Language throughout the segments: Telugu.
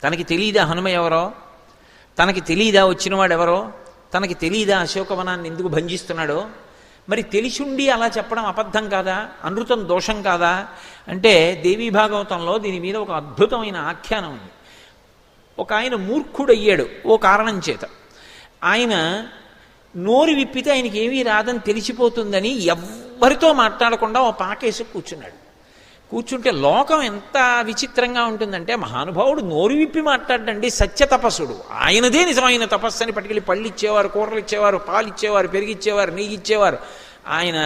తనకి తెలియదా హనుమ ఎవరో? తనకి తెలియదా వచ్చినవాడెవరో? తనకి తెలియదా అశోకవనాన్ని ఎందుకు భంజిస్తున్నాడో? మరి తెలిసుండి అలా చెప్పడం అబద్ధం కాదా? అనృతం దోషం కాదా? అంటే దేవీ భాగవతంలో దీని మీద ఒక అద్భుతమైన ఆఖ్యానం ఉంది. ఒక ఆయన మూర్ఖుడయ్యాడు ఓ కారణం చేత. ఆయన నోరు విప్పితే ఆయనకి ఏమీ రాదని తెలిసిపోతుందని ఎవ్వరితో మాట్లాడకుండా ఓ పాకేసి కూర్చున్నాడు. కూర్చుంటే లోకం ఎంత విచిత్రంగా ఉంటుందంటే, మహానుభావుడు నోరు విప్పి మాట్లాడండి, సత్య తపస్సుడు, ఆయనదే నిజమైన తపస్సు అని పట్టుకెళ్ళి పళ్ళు ఇచ్చేవారు, కూరలు ఇచ్చేవారు, పాలు ఇచ్చేవారు, పెరిగిచ్చేవారు, నెయ్యి ఇచ్చేవారు. ఆయన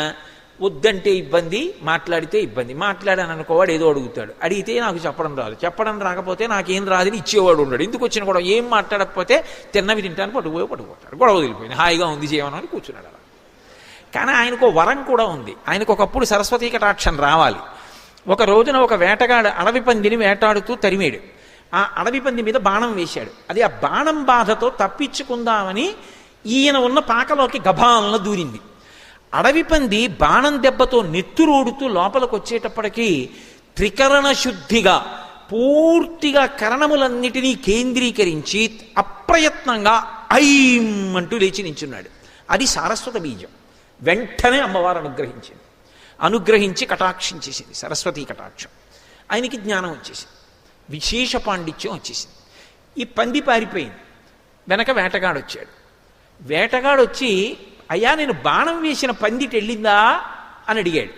వద్దంటే ఇబ్బంది, మాట్లాడితే ఇబ్బంది. మాట్లాడాను అనుకోవాడు ఏదో అడుగుతాడు, అడిగితే నాకు చెప్పడం రాదు, చెప్పడం రాకపోతే నాకేం రాదని ఇచ్చేవాడు ఉన్నాడు. ఎందుకు వచ్చిన గొడవ? ఏం మాట్లాడకపోతే తిన్నవి తింటాను పట్టుకుపోతాడు. గొడవ వదిలిపోయింది, హాయిగా ఉంది జీవనం అని కూర్చున్నాడు అలా. కానీ ఆయనకు వరం కూడా ఉంది. ఆయనకు ఒకప్పుడు సరస్వతీ కటాక్షం రావాలి. ఒక రోజున ఒక వేటగాడు అడవి పందిని వేటాడుతూ తరిమేడు. ఆ అడవి పంది మీద బాణం వేశాడు. అది ఆ బాణం బాధతో తప్పించుకుందామని ఈయన ఉన్న పాకలోకి గభాలను దూరింది. అడవి పంది బాణం దెబ్బతో నెత్తురోడుతూ లోపలికి వచ్చేటప్పటికీ త్రికరణ శుద్ధిగా పూర్తిగా కరణములన్నిటినీ కేంద్రీకరించి అప్రయత్నంగా ఐం అంటూ లేచి నించున్నాడు. అది సారస్వత బీజం. వెంటనే అమ్మవారు అనుగ్రహించి కటాక్షించేసింది, సరస్వతీ కటాక్షం. ఆయనకి జ్ఞానం వచ్చేసింది, విశేష పాండిత్యం వచ్చేసింది. ఈ పంది పారిపోయింది. వెనక వేటగాడు వచ్చాడు. వేటగాడు వచ్చి, అయ్యా నేను బాణం వేసిన పందిటి వెళ్ళిందా అని అడిగాడు.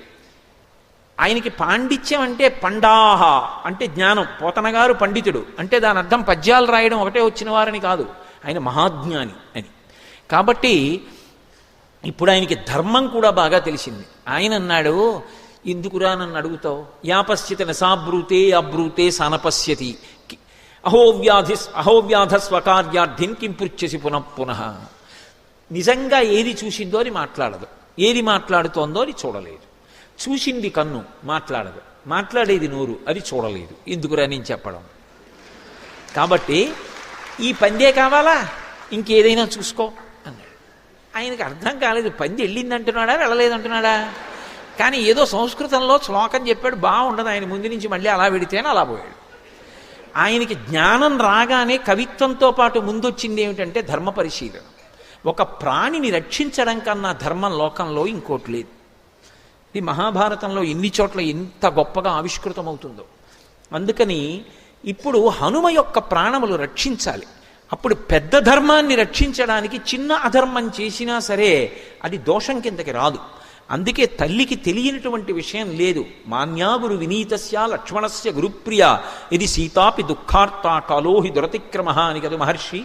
ఆయనకి పాండిత్యం అంటే పండాహ అంటే జ్ఞానం. పోతనగారు పండితుడు అంటే దాని అర్థం పద్యాలు రాయడం ఒకటే వచ్చిన వారని కాదు, ఆయన మహాజ్ఞాని అని. కాబట్టి ఇప్పుడు ఆయనకి ధర్మం కూడా బాగా తెలిసింది. ఆయన అన్నాడు, ఎందుకురా నన్ను అడుగుతావు? యాపశ్చిత నసాబ్రూతే అబ్రూతే సానపశ్యతి అహోవ్యాధ స్వకార్యార్థిన్ కిం పృచ్ఛసి పునః. నిజంగా ఏది చూసిందో అది మాట్లాడదు, ఏది మాట్లాడుతోందో అది చూడలేదు. చూసింది కన్ను, మాట్లాడదు. మాట్లాడేది నోరు, అది చూడలేదు. ఎందుకురా నేను చెప్పడం? కాబట్టి ఈ పందే కావాలా, ఇంకేదైనా చూసుకో అన్నాడు. ఆయనకు అర్థం కాలేదు, పంది వెళ్ళిందంటున్నాడా వెళ్ళలేదంటున్నాడా. కానీ ఏదో సంస్కృతంలో శ్లోకం చెప్పాడు, బాగుండదు. ఆయన ముందు నుంచి మళ్ళీ అలా పెడితేనే అలా పోయాడు. ఆయనకి జ్ఞానం రాగానే కవిత్వంతో పాటు ముందొచ్చింది ఏమిటంటే ధర్మ పరిశీలన. ఒక ప్రాణిని రక్షించడం కన్నా ధర్మం లోకంలో ఇంకోటి లేదు. ఇది మహాభారతంలో ఎన్ని చోట్ల ఎంత గొప్పగా ఆవిష్కృతమవుతుందో. అందుకని ఇప్పుడు హనుమ యొక్క ప్రాణములు రక్షించాలి. అప్పుడు పెద్ద ధర్మాన్ని రక్షించడానికి చిన్న అధర్మం చేసినా సరే అది దోషం కిందకి రాదు. అందుకే తల్లికి తెలియనటువంటి విషయం లేదు. మాన్యాగురు వినీతస్య లక్ష్మణస్య గురుప్రియ ఇది సీతాపి దుఃఖార్త కాలోహి దురతిక్రమ అని కదా మహర్షి.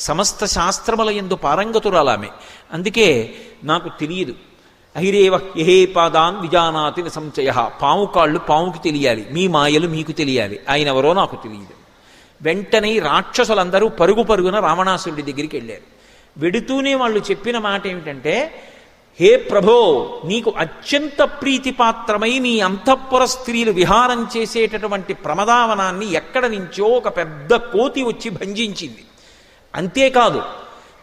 సమస్త శాస్త్రముల యందు పారంగతురాలామె. అందుకే నాకు తెలియదు. అహిరేవ యహే పాదాన్ విజానాతి న సంశయ. పాము కాళ్ళు పాముకి తెలియాలి, మీ మాయలు మీకు తెలియాలి, ఆయన ఎవరో నాకు తెలియదు. వెంటనే రాక్షసులందరూ పరుగు పరుగున రావణాసురుడి దగ్గరికి వెళ్ళారు. వెడుతూనే వాళ్ళు చెప్పిన మాట ఏమిటంటే, హే ప్రభో, నీకు అత్యంత ప్రీతిపాత్రమై నీ అంతఃపుర స్త్రీలు విహారం చేసేటటువంటి ప్రమదావనాన్ని ఎక్కడ నుంచో ఒక పెద్ద కోతి వచ్చి భంజించింది. అంతేకాదు,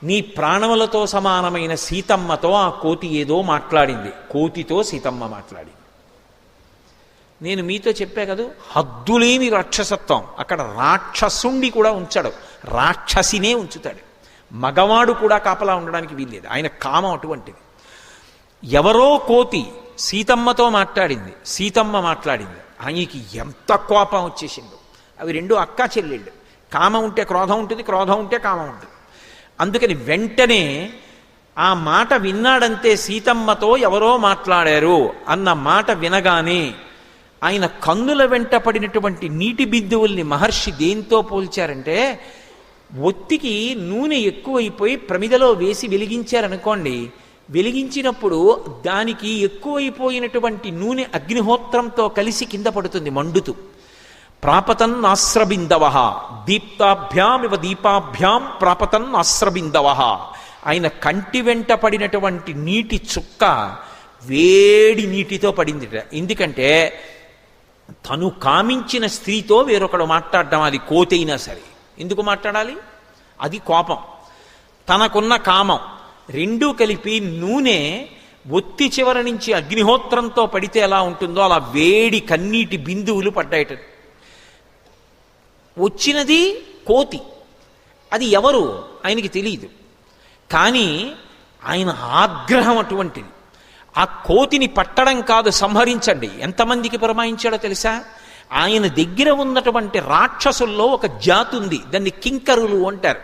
నీ ప్రాణములతో సమానమైన సీతమ్మతో ఆ కోతి ఏదో మాట్లాడింది. కోతితో సీతమ్మ మాట్లాడింది. నేను మీతో చెప్పా కదా, హద్దులేని రాక్షసత్వం. అక్కడ రాక్షసుండి కూడా ఉంచాడు, రాక్షసినే ఉంచుతాడు. మగవాడు కూడా కాపలా ఉండడానికి వీల్లేదు. ఆయన కామం అటువంటిది. ఎవరో కోతి సీతమ్మతో మాట్లాడింది, సీతమ్మ మాట్లాడింది. ఆయనకి ఎంత కోపం వచ్చేసిందో. అవి రెండు అక్కా చెల్లెళ్ళు. కామం ఉంటే క్రోధం ఉంటుంది, క్రోధం ఉంటే కామం ఉంటుంది. అందుకని వెంటనే ఆ మాట విన్నాడంతే, సీతమ్మతో ఎవరో మాట్లాడారు అన్న మాట వినగానే ఆయన కన్నుల వెంట పడినటువంటి నీటి బిందువుల్ని మహర్షి దేంతో పోల్చారంటే, ఒత్తికి నూనె ఎక్కువైపోయి ప్రమిదలో వేసి వెలిగించారనుకోండి, వెలిగించినప్పుడు దానికి ఎక్కువైపోయినటువంటి నూనె అగ్నిహోత్రంతో కలిసి కింద పడుతుంది మండుతూ. ప్రాపతన్ ఆశ్రబిందవ దీప్తాభ్యామివ దీపాభ్యాం ప్రాపతన్ ఆశ్రబిందవ. ఆయన కంటి వెంట పడినటువంటి నీటి చుక్క వేడి నీటితో పడిందిట. ఎందుకంటే తను కామించిన స్త్రీతో వేరొకడు మాట్లాడడం, అది కోతి అయినా సరే ఎందుకు మాట్లాడాలి? అది కోపం. తనకున్న కామం రెండూ కలిపి నూనె ఒత్తి చివర నుంచి అగ్నిహోత్రంతో పడితే ఎలా ఉంటుందో అలా వేడి కన్నీటి బిందువులు పడ్డాయట. వచ్చినది కోతి. అది ఎవరు ఆయనకి తెలియదు. కానీ ఆయన ఆగ్రహం అటువంటిది. ఆ కోతిని పట్టడం కాదు, సంహరించండి. ఎంతమందికి పురమాయించాడో తెలుసా? ఆయన దగ్గర ఉన్నటువంటి రాక్షసుల్లో ఒక జాతి ఉంది, దాన్ని కింకరులు అంటారు.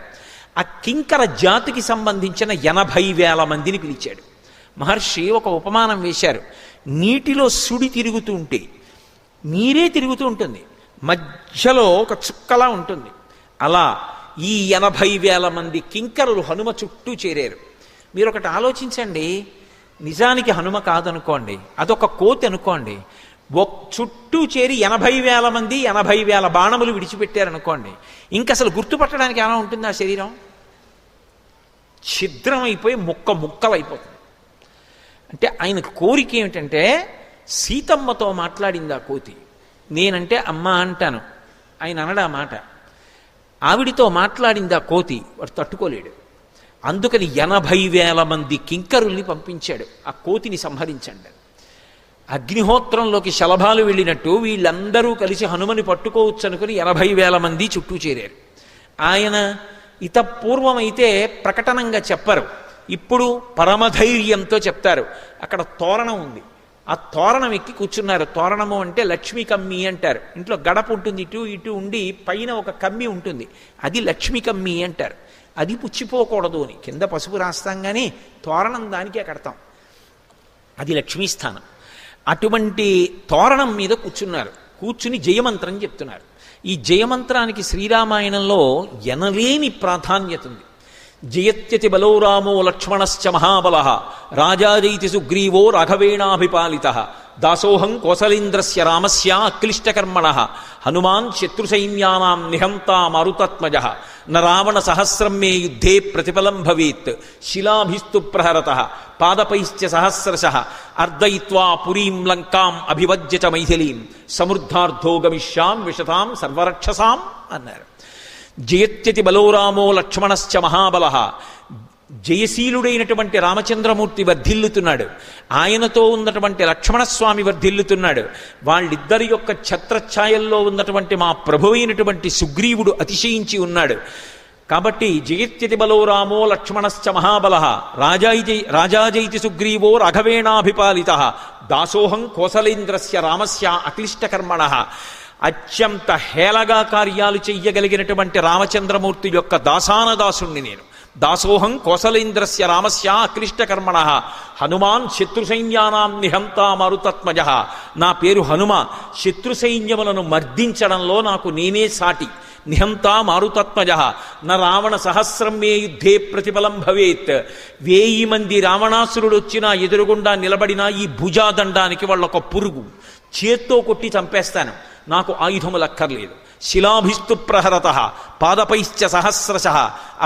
ఆ కింకర జాతికి సంబంధించిన 80,000 మందిని పిలిచాడు. మహర్షి ఒక ఉపమానం వేశారు. నీటిలో సుడి తిరుగుతూ ఉంటే నీరే తిరుగుతూ ఉంటుంది, మధ్యలో ఒక చుక్కలా ఉంటుంది. అలా ఈ 80,000 మంది కింకరులు హనుమ చుట్టూ చేరారు. మీరు ఒకటి ఆలోచించండి, నిజానికి హనుమ కాదనుకోండి, అదొక కోతి అనుకోండి, చుట్టూ చేరి 80,000 మంది 80,000 బాణములు విడిచిపెట్టారనుకోండి, ఇంక అసలు గుర్తుపట్టడానికి ఎలా ఉంటుంది? ఆ శరీరం ఛిద్రం అయిపోయి ముక్కలైపోతుంది. అంటే ఆయన కోరిక ఏమిటంటే, సీతమ్మతో మాట్లాడింది ఆ కోతి. నేనంటే అమ్మ అంటాను, ఆయన అనడా మాట. ఆవిడితో మాట్లాడింది ఆ కోతి, వాడు తట్టుకోలేడు. అందుకని 80,000 మంది కింకరుల్ని పంపించాడు, ఆ కోతిని సంహరించండి. అగ్నిహోత్రంలోకి శలభాలు వెళ్ళినట్టు వీళ్ళందరూ కలిసి హనుమని పట్టుకోవచ్చు అనుకుని 80,000 మంది చుట్టూ చేరారు. ఆయన ఇతపూర్వమైతే ప్రకటనంగా చెప్పరు, ఇప్పుడు పరమధైర్యంతో చెప్తారు. అక్కడ తోరణం ఉంది, ఆ తోరణం ఎక్కి కూర్చున్నారు. తోరణము అంటే లక్ష్మీ కమ్మి అంటారు. ఇంట్లో గడప ఉంటుంది, ఇటు ఇటు ఉండి పైన ఒక కమ్మి ఉంటుంది, అది లక్ష్మీ కమ్మి అంటారు. అది పుచ్చిపోకూడదు అని కింద పసుపు రాస్తాం, కానీ తోరణం దానికే కడతాం, అది లక్ష్మీస్థానం. అటువంటి తోరణం మీద కూర్చున్నారు. కూర్చుని జయమంత్రం చెప్తున్నారు. ఈ జయమంత్రానికి శ్రీరామాయణంలో ఎనలేని ప్రాధాన్యత ఉంది. జయత్యతి బలో రామో లక్ష్మణశ్చ మహాబలః రాజాజైతి సుగ్రీవో రాఘవేణాభిపాలితః దాసోహం కోసలేంద్రస్య రామస్య అక్లిష్టకర్మణః హనుమాన్ శత్రుసైన్యానాం నిహంతా మరుతత్మజః న రావణ సహస్రం మే యుద్ధే ప్రతిఫలం భవేత్ శిలాభిస్తు ప్రహరతః పాదపైశ్చ సహస్రశః అర్దయిత్వా పురీం లంకాం అభివజ్య చ మైథిలీం సమృద్ధార్థో గమిష్యాం విశతాం సర్వరక్షసాం అన్నారు. జయత్యతి బలో రామో లక్ష్మణశ్చ మహాబలః, జయశీలుడైనటువంటి రామచంద్రమూర్తి వర్ధిల్లుతున్నాడు, ఆయనతో ఉన్నటువంటి లక్ష్మణస్వామి వర్ధిల్లుతున్నాడు. వాళ్ళిద్దరి యొక్క ఛత్రఛాయల్లో ఉన్నటువంటి మా ప్రభువైనటువంటి సుగ్రీవుడు అతిశయించి ఉన్నాడు. కాబట్టి జయత్యతి బలో రామో లక్ష్మణశ్చ మహాబలః రాజాజైతి సుగ్రీవో రాఘవేణాభిపాలితః దాసోహం కోసలేంద్రస్య రామస్య అక్లిష్టకర్మణః. అత్యంత హేళగా కార్యాలు చెయ్యగలిగినటువంటి రామచంద్రమూర్తి యొక్క దాసానదాసుణ్ణి నేను. దాసోహం కోసలేంద్రస్య రామస్య అక్లిష్టకర్మణః హనుమాన్ శత్రుసైన్యానాం నిహంతా మరుతత్మజః. నా పేరు హనుమ, శత్రుసైన్యములను మర్దించడంలో నాకు నేనే సాటి. నిహంతా మారుతత్మజః న రావణ సహస్రం మే యుద్ధే ప్రతిఫలం భవేత్. 1000 మంది రావణాసురుడు వచ్చినా ఎదురుగుండా నిలబడినా ఈ భుజాదండానికి వాళ్ళొక పురుగు, చేత్తో కొట్టి చంపేస్తాను, నాకు ఆయుధములక్కర్లేదు. శిలాభిస్తు ప్రహరతః పాదపైశ్చ సహస్రశః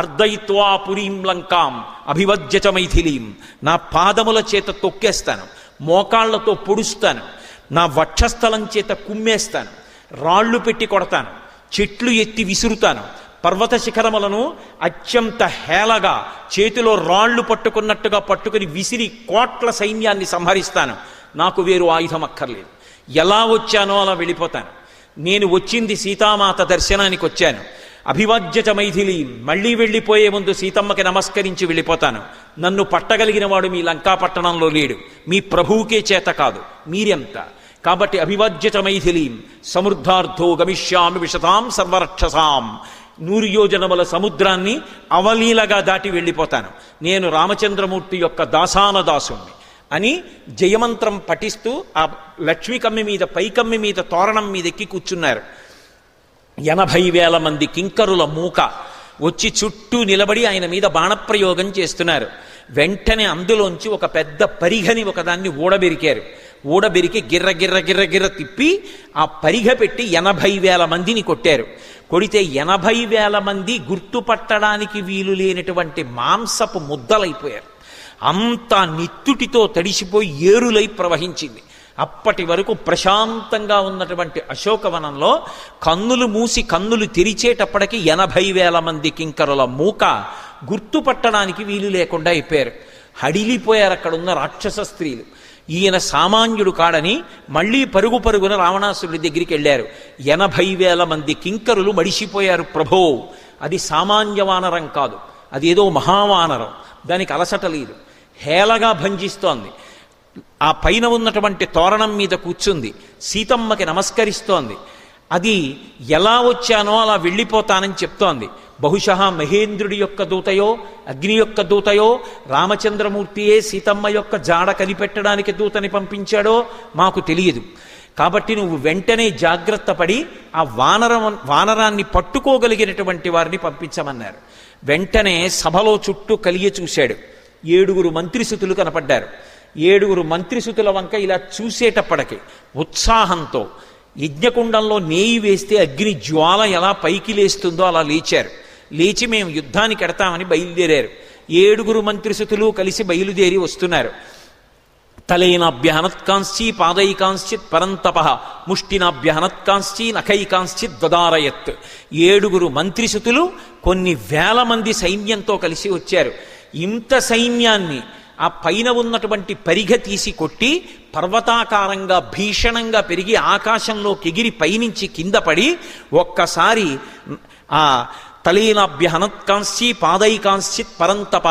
అర్దయిత్వా పురీం లంకాం అభివజ్య చ మైథిలీం. నా పాదముల చేత తొక్కేస్తాను, మోకాళ్లతో పొడుస్తాను, నా వక్షస్థలం చేత కుమ్మేస్తాను, రాళ్ళు పెట్టి కొడతాను, చెట్లు ఎత్తి విసురుతాను, పర్వత శిఖరములను అత్యంత హేళగా చేతిలో రాళ్లు పట్టుకున్నట్టుగా పట్టుకుని విసిరి కోట్ల సైన్యాన్ని సంహరిస్తాను. నాకు వేరు ఆయుధం అక్కర్లేదు. ఎలా వచ్చానో అలా వెళ్ళిపోతాను. నేను వచ్చింది సీతామాత దర్శనానికి వచ్చాను. అభివాజ్యత మైథిలి, మళ్ళీ వెళ్ళిపోయే ముందు సీతమ్మకి నమస్కరించి వెళ్ళిపోతాను. నన్ను పట్టగలిగిన వాడు మీ లంకాపట్టణంలో లేడు, మీ ప్రభువుకే చేత కాదు, మీరెంత. కాబట్టి అభివాజ్యత మైథిలీం సమృద్ధార్థో గమిష్యామి విశతాం సర్వరక్షసాం. 100 యోజనముల సముద్రాన్ని అవలీలగా దాటి వెళ్ళిపోతాను. నేను రామచంద్రమూర్తి యొక్క దాసానదాసుణ్ణి అని జయమంత్రం పఠిస్తూ ఆ లక్ష్మీ కమ్మి మీద, పైకమ్మి మీద, తోరణం మీద ఎక్కి కూర్చున్నారు. 80,000 మంది కింకరుల మూక వచ్చి చుట్టూ నిలబడి ఆయన మీద బాణప్రయోగం చేస్తున్నారు. వెంటనే అందులోంచి ఒక పెద్ద పరిఘని ఒకదాన్ని ఊడబెరికారు. ఊడబెరికి గిర్ర గిర్ర గిర్ర గిర్ర తిప్పి ఆ పరిఘ పెట్టి 80,000 మందిని కొట్టారు. కొడితే 80,000 మంది గుర్తుపట్టడానికి వీలు లేనటువంటి మాంసపు ముద్దలైపోయారు. అంతా నిత్తుటితో తడిసిపోయి ఏరులై ప్రవహించింది. అప్పటి వరకు ప్రశాంతంగా ఉన్నటువంటి అశోకవనంలో కన్నులు మూసి కన్నులు తెరిచేటప్పటికి 80,000 మంది కింకరుల మూక గుర్తుపట్టడానికి వీలు లేకుండా అయిపోయారు. హడిలిపోయారు అక్కడున్న రాక్షస స్త్రీలు. ఈయన సామాన్యుడు కాడని మళ్ళీ పరుగు పరుగున రావణాసురుడి దగ్గరికి వెళ్ళారు. 80,000 మంది కింకరులు మడిసిపోయారు. ప్రభో, అది సామాన్య వానరం కాదు, అదేదో మహావానరం, దానికి అలసట లేదు, హేళగా భంజిస్తోంది. ఆ పైన ఉన్నటువంటి తోరణం మీద కూర్చుంది, సీతమ్మకి నమస్కరిస్తోంది. అది ఎలా వచ్చానో అలా వెళ్ళిపోతానని చెప్తోంది. బహుశా మహేంద్రుడి యొక్క దూతయో అగ్ని యొక్క దూతయో రామచంద్రమూర్తియే సీతమ్మ యొక్క జాడ కనిపెట్టడానికి దూతని పంపించాడో మాకు తెలియదు. కాబట్టి నువ్వు వెంటనే జాగ్రత్త పడి ఆ వానరాన్ని పట్టుకోగలిగినటువంటి వారిని పంపించమన్నారు. వెంటనే సభలో చుట్టూ కలిగి చూశాడు. 7 మంత్రిసుతులు కనపడ్డారు. 7 మంత్రిసుతుల వంక ఇలా చూసేటప్పటికి ఉత్సాహంతో యజ్ఞకుండంలో నేయి వేస్తే అగ్ని జ్వాల ఎలా పైకి లేస్తుందో అలా లేచారు. లేచి మేము యుద్ధానికి ఎడతామని బయలుదేరారు. 7 మంత్రిసుతులు కలిసి బయలుదేరి వస్తున్నారు. తలైనాభ్యహనత్కాంశ్చి పాదైకాంశ్చిత్ పరంతప ముష్టినాభ్యహనత్కాంశ్చి నఖైకాంశ్చిత్ దదారయత్. 7 మంత్రిసుతులు కొన్ని వేల మంది సైన్యంతో కలిసి వచ్చారు. ఇంత సైన్యాన్ని ఆ పైన ఉన్నటువంటి పరిగ తీసి కొట్టి పర్వతాకారంగా భీషణంగా పెరిగి ఆకాశంలోకి ఎగిరి పైనుంచి కింద పడి ఒక్కసారి ఆ తలీనాభ్యహనత్కాంశ్చి పాదైకాంశ్చిత్ పరంతప,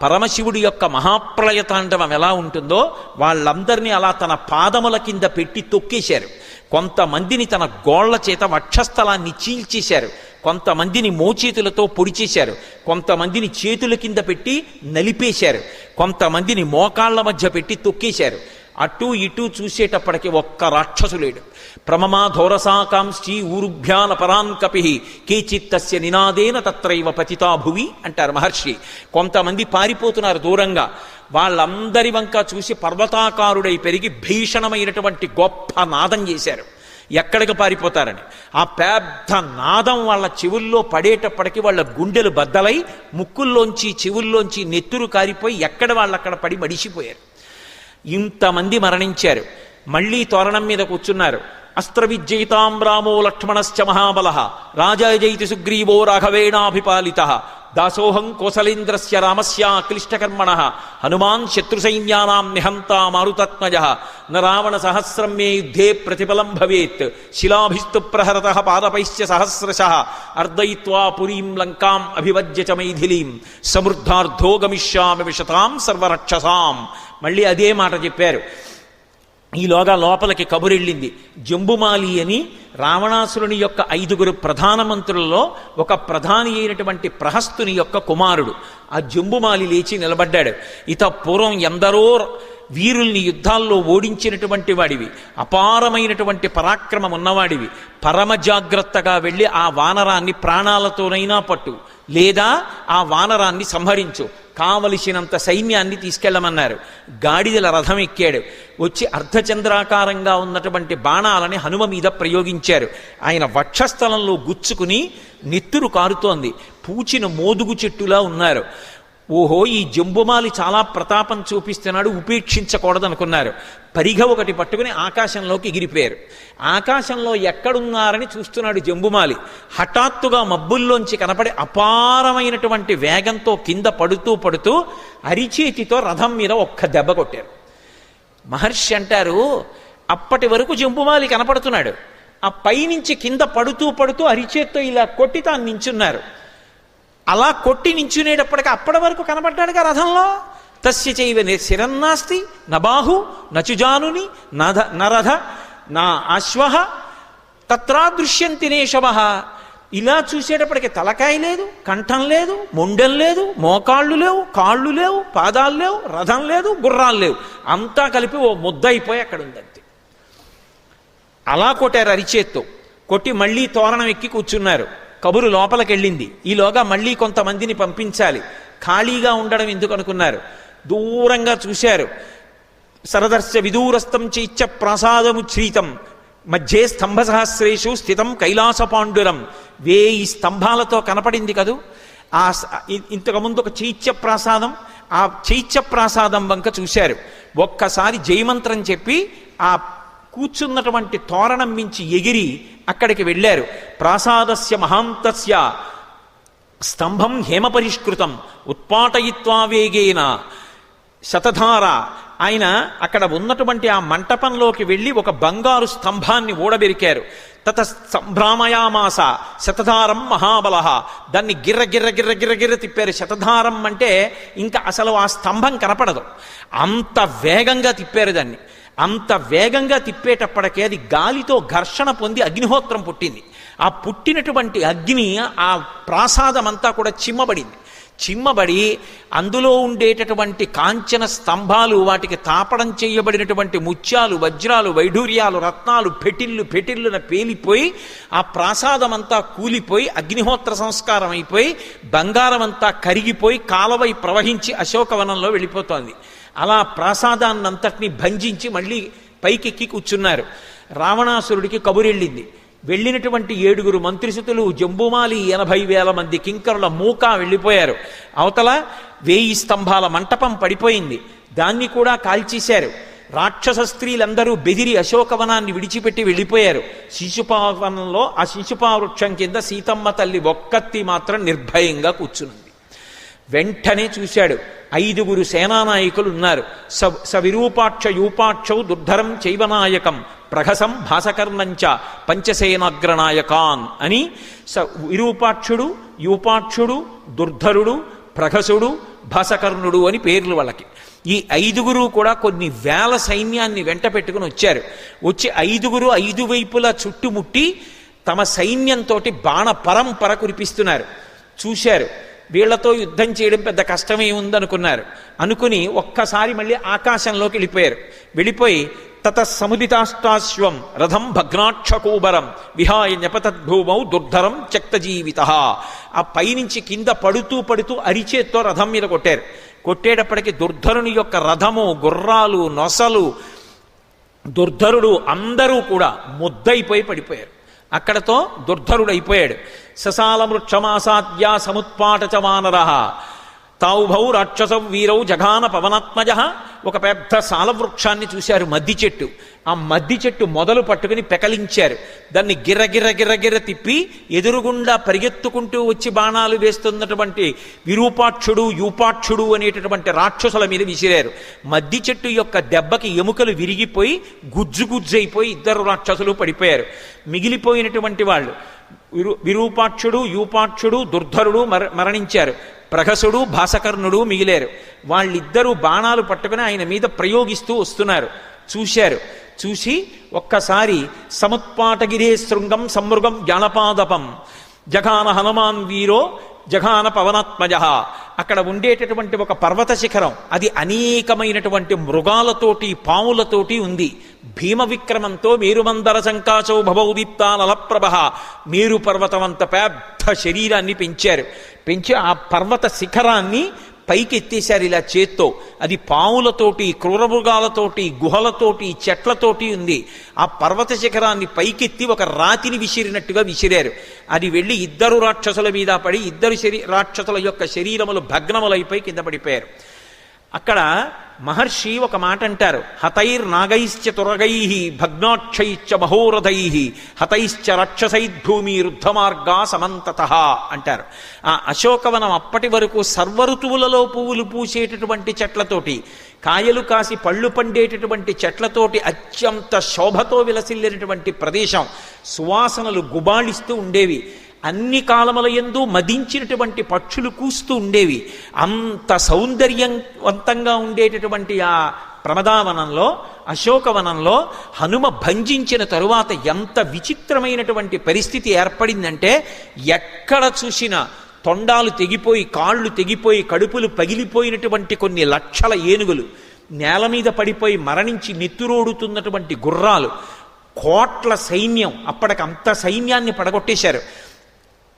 పరమశివుడి యొక్క మహాప్రళయతాండవం ఎలా ఉంటుందో వాళ్ళందరినీ అలా తన పాదముల కింద పెట్టి తొక్కేశారు. కొంతమందిని తన గోళ్ల చేత వక్షస్థలాన్ని చీల్చేశారు, కొంతమందిని మోచేతులతో పొడిచేశారు, కొంతమందిని చేతుల కింద పెట్టి నలిపేశారు, కొంతమందిని మోకాళ్ల మధ్య పెట్టి తొక్కేశారు. అటూ ఇటూ చూసేటప్పటికి ఒక్క రాక్షసులేడు. ప్రమమాధోరసాకాంశ్చి ఊరుభ్యాన పరాన్ కపి కేచిత్తస్య నినాదేన తత్రైవ పతితా భువి అంటారు మహర్షి. కొంతమంది పారిపోతున్నారు దూరంగా. వాళ్ళందరి వంక చూసి పర్వతాకారుడై పెరిగి భీషణమైనటువంటి గొప్ప నాదం చేశారు. ఎక్కడికి పారిపోతారని ఆ పెద్ద నాదం వాళ్ళ చెవుల్లో పడేటప్పటికి వాళ్ళ గుండెలు బద్దలై ముక్కుల్లోంచి చెవుల్లోంచి నెత్తురు కారిపోయి ఎక్కడ వాళ్ళక్కడ పడి మడిసిపోయారు. ఇంతమంది మరణించారు. మళ్ళీ తోరణం మీద కూర్చున్నారు. అస్త్రవిజయితాం రామో లక్ష్మణశ్చ మహాబల రాజాజైతి సుగ్రీవో రాఘవేణాభిపాలిత దాసోహం కోసలేంద్రస్య రామస్య క్లిష్టకర్మణ హనుమాన్ శత్రుసైన్యానాం నిహంతా మారుతాత్మజ న రావణ సహస్రం మే యుద్ధే ప్రతిఫలం భవేత్ శిలాభిస్తు ప్రహరత పాదపైశ్చ సహస్రశః అర్దయిత్వా పురీం లంకాం అభివజ్య చ మైథిలీం సమృద్ధార్థో గమిష్యామి విశతాం సర్వరక్షసాం. మళ్ళీ అదే మాట చెప్పారు. ఈలోగా లోపలికి కబురెళ్ళింది. జంబుమాలి అని రావణాసురుని యొక్క 5 ప్రధానమంత్రులలో ఒక ప్రధాని అయినటువంటి ప్రహస్తుని యొక్క కుమారుడు. ఆ జంబుమాలి లేచి నిలబడ్డాడు. ఇత పూర్వం ఎందరో వీరుల్ని యుద్ధాల్లో ఓడించినటువంటి వాడివి, అపారమైనటువంటి పరాక్రమం ఉన్నవాడివి, పరమ జాగ్రత్తగా వెళ్ళి ఆ వానరాన్ని ప్రాణాలతోనైనా పట్టు, లేదా ఆ వానరాన్ని సంహరించు, కావలసినంత సైన్యాన్ని తీసుకెళ్లమన్నారు. గాడిదల రథం ఎక్కాడు. వచ్చి అర్ధచంద్రాకారంగా ఉన్నటువంటి బాణాలని హనుమ మీద ప్రయోగించారు. ఆయన వక్షస్థలంలో గుచ్చుకుని నెత్తురు కారుతోంది. పూచిన మోదుగు చెట్టులా ఉన్నారు. ఓహో, ఈ జంబుమాలి చాలా ప్రతాపం చూపిస్తున్నాడు, ఉపేక్షించకూడదనుకున్నారు. పరిగ ఒకటి పట్టుకుని ఆకాశంలోకి ఎగిరిపోయారు. ఆకాశంలో ఎక్కడున్నారని చూస్తున్నాడు జంబుమాలి. హఠాత్తుగా మబ్బుల్లోంచి కనపడి అపారమైనటువంటి వేగంతో కింద పడుతూ పడుతూ అరిచేతితో రథం మీద ఒక్క దెబ్బ కొట్టారు. మహర్షి అంటారు, అప్పటి వరకు జంబుమాలి కనపడుతున్నాడు, ఆ పైనుంచి కింద పడుతూ పడుతూ అరిచేత్తో ఇలా కొట్టి తాను నించున్నారు. అలా కొట్టి నించునేటప్పటికీ అప్పటి వరకు కనపడ్డాడుగా రథంలో. తస్య చైవ శిరన్నాస్తి నబాహు నచుజానుని నరథ నా అశ్వః తత్రాదృశ్యంతి నేషవః. ఇలా చూసేటప్పటికి తలకాయ లేదు, కంఠం లేదు, మొండెం లేదు, మోకాళ్ళు లేవు, కాళ్ళు లేవు, పాదాలు లేవు, రథం లేదు, గుర్రాలు లేవు, అంతా కలిపి ఓ ముద్ద అయిపోయి అక్కడ ఉందంతే. అలా కొట్టారు అరిచేత్తో. కొట్టి మళ్ళీ తోరణం ఎక్కి కూర్చున్నారు. కబురు లోపలికెళ్ళింది. ఈలోగా మళ్ళీ కొంతమందిని పంపించాలి. ఖాళీగా ఉండడం ఎందుకు అనుకున్నారు. దూరంగా చూశారు. సరదర్శ విదూరస్థం చైత్య ప్రాసాదముచ్ఛ్రీతం మధ్యే స్తంభ సహస్రేషు స్థితం కైలాస పాండురం. 1000 స్తంభాలతో కనపడింది కదూ. ఆ ఇంతకుముందు ఒక చైత్య ప్రాసాదం, ఆ చైత్య ప్రాసాదం వంక చూశారు. ఒక్కసారి జయమంత్రం చెప్పి ఆ కూర్చున్నటువంటి తోరణం మించి ఎగిరి అక్కడికి వెళ్ళారు. ప్రాసాదస్య మహాంతస్య స్తంభం హేమపరిష్కృతం ఉత్పాటయిత్వా వేగేన శతధార ఆయన అక్కడ ఉన్నటువంటి ఆ మంటపంలోకి వెళ్ళి ఒక బంగారు స్తంభాన్ని ఊడబెరికారు. తత సంభ్రామయామాస శతధారం మహాబల, దాన్ని గిర్ర గిర్ర గిర్ర గిర్ర గిర్ర తిప్పారు. శతధారం అంటే ఇంకా అసలు ఆ స్తంభం కనపడదు, అంత వేగంగా తిప్పారు దాన్ని. అంత వేగంగా తిప్పేటప్పటికే అది గాలితో ఘర్షణ పొంది అగ్నిహోత్రం పుట్టింది. ఆ పుట్టినటువంటి అగ్ని ఆ ప్రాసాదం అంతా కూడా చిమ్మబడింది. చిమ్మబడి అందులో ఉండేటటువంటి కాంచన స్తంభాలు, వాటికి తాపడం చేయబడినటువంటి ముత్యాలు, వజ్రాలు, వైఢూర్యాలు, రత్నాలు పెటిల్లున పేలిపోయి ఆ ప్రాసాదం అంతా కూలిపోయి అగ్నిహోత్ర సంస్కారం అయిపోయి బంగారం అంతా కరిగిపోయి కాలవై ప్రవహించి అశోకవనంలో వెళ్ళిపోతోంది. అలా ప్రాసాదాన్నంతటినీ భంజించి మళ్ళీ పైకెక్కి కూర్చున్నారు. రావణాసురుడికి కబురెళ్ళింది. వెళ్ళినటువంటి 7 మంత్రిసుతులు, జంబుమాలి, 80,000 మంది కింకరుల మూక వెళ్ళిపోయారు. అవతల 1000 స్తంభాల మంటపం పడిపోయింది, దాన్ని కూడా కాల్చేశారు. రాక్షస స్త్రీలందరూ బెదిరి అశోకవనాన్ని విడిచిపెట్టి వెళ్ళిపోయారు. శిశుపావనంలో ఆ శిశుపా వృక్షం కింద సీతమ్మ తల్లి ఒక్కత్తి మాత్రం నిర్భయంగా కూర్చునుంది. వెంటనే చూశాడు, 5 సేనానాయకులు ఉన్నారు. సవిరూపాక్ష యూపాక్షౌ దుర్ధరం చైవనాయకం ప్రహసం భాసకర్ణంచ పంచసేనాగ్రనాయకాన్ అని విరూపాక్షుడు, యూపాక్షుడు, దుర్ధరుడు, ప్రహసుడు, భాసకర్ణుడు అని పేర్లు వాళ్ళకి. ఈ 5 కూడా కొన్ని వేల సైన్యాన్ని వెంట పెట్టుకుని వచ్చారు. వచ్చి 5 5 వైపులా చుట్టుముట్టి తమ సైన్యంతో బాణ పరంపర కురిపిస్తున్నారు. చూశారు, వీళ్లతో యుద్ధం చేయడం పెద్ద కష్టమే ఉందనుకున్నారు. అనుకుని ఒక్కసారి మళ్ళీ ఆకాశంలోకి వెళ్ళిపోయి తత సముదితాష్టాశ్వం రథం భగ్నాక్షకూబరం విహాయ న్యపతద్భూమౌ దుర్ధరం త్యక్తజీవిత. ఆ పైనుంచి కింద పడుతూ అరిచేత్తో రథం మీద కొట్టారు. కొట్టేటప్పటికి దుర్ధరుని యొక్క రథము, గుర్రాలు, నొసలు, దుర్ధరుడు అందరూ కూడా ముద్దయిపోయి పడిపోయారు. అక్కడతో దుర్ధరుడు అయిపోయాడు. ససాల వృక్షమాసాద్య సముత్పాట వానర తావుభౌ రాక్షసౌ వీరౌ జఘాన పవనాత్మజ. ఒక పెద్ద సాలవృక్షాన్ని చూశారు, మద్ది చెట్టు. ఆ మద్ది చెట్టు మొదలు పట్టుకుని పెకలించారు. దాన్ని గిర్ర గిర్ర గిర్ర గిర్ర తిప్పి ఎదురుగుండా పరిగెత్తుకుంటూ వచ్చి బాణాలు వేస్తున్నటువంటి విరూపాక్షుడు, యూపాక్షుడు అనేటటువంటి రాక్షసుల మీద విసిరారు. మద్ది చెట్టు యొక్క దెబ్బకి ఎముకలు విరిగిపోయి గుజ్జుయిపోయి 2 రాక్షసులు పడిపోయారు. మిగిలిపోయినటువంటి వాళ్ళు విరూపాక్షుడు, యూపాక్షుడు, దుర్ధరుడు మరణించారు. ప్రహసుడు, భాసకర్ణుడు మిగిలారు. వాళ్ళిద్దరూ బాణాలు పట్టుకుని ఆయన మీద ప్రయోగిస్తూ వస్తున్నారు. చూసి ఒక్కసారి సముత్పాటగిరే శృంగం సమ్మృగం జానపాదపం జఘాన హనుమాన్ వీరో జఘాన పవనాత్మజ. అక్కడ ఉండేటటువంటి ఒక పర్వత శిఖరం, అది అనేకమైనటువంటి మృగాలతోటి, పాములతోటి ఉంది. భీమ విక్రమంతో మేరుమందర సంకాశౌ భవౌదీప్తా నలప్రభ. మేరు పర్వతం అంత పెద్ద శరీరాన్ని పెంచి ఆ పర్వత శిఖరాన్ని పైకెత్తేశారు ఇలా చేత్తో. అది పాములతోటి, క్రూరమృగాలతోటి, గుహలతోటి, చెట్లతోటి ఉంది. ఆ పర్వత శిఖరాన్ని పైకెత్తి ఒక రాతిని విసిరినట్టుగా విసిరారు. అది వెళ్ళి 2 రాక్షసుల మీద పడి 2 రాక్షసుల యొక్క శరీరములు భగ్నములైపోయి కింద పడిపోయారు. అక్కడ మహర్షి ఒక మాట అంటారు, హతైర్నాగైశ్చ తురగై భగ్నాక్షైశ్చ మహోరథై హతైశ్చ రాక్షసైర్భూమి రుద్ధమార్గా సమంతతః అంటారు. ఆ అశోకవనం అప్పటి వరకు సర్వఋతువులలో పువ్వులు పూసేటటువంటి చెట్లతోటి, కాయలు కాసి పళ్ళు పండేటటువంటి చెట్లతోటి అత్యంత శోభతో విలసిల్లినటువంటి ప్రదేశం. సువాసనలు గుబాళిస్తూ ఉండేవి. అన్ని కాలముల యందు మదించినటువంటి పక్షులు కూస్తూ ఉండేవి. అంత సౌందర్యవంతంగా ఉండేటటువంటి ఆ ప్రమదావనంలో, అశోకవనంలో హనుమ భంజించిన తరువాత ఎంత విచిత్రమైనటువంటి పరిస్థితి ఏర్పడిందంటే, ఎక్కడ చూసినా తొండాలు తెగిపోయి, కాళ్ళు తెగిపోయి, కడుపులు పగిలిపోయినటువంటి కొన్ని లక్షల ఏనుగులు, నేల మీద పడిపోయి మరణించి నెత్తురోడుతున్నటువంటి గుర్రాలు, కోట్ల సైన్యం. అప్పటికంత సైన్యాన్ని పడగొట్టేశారు.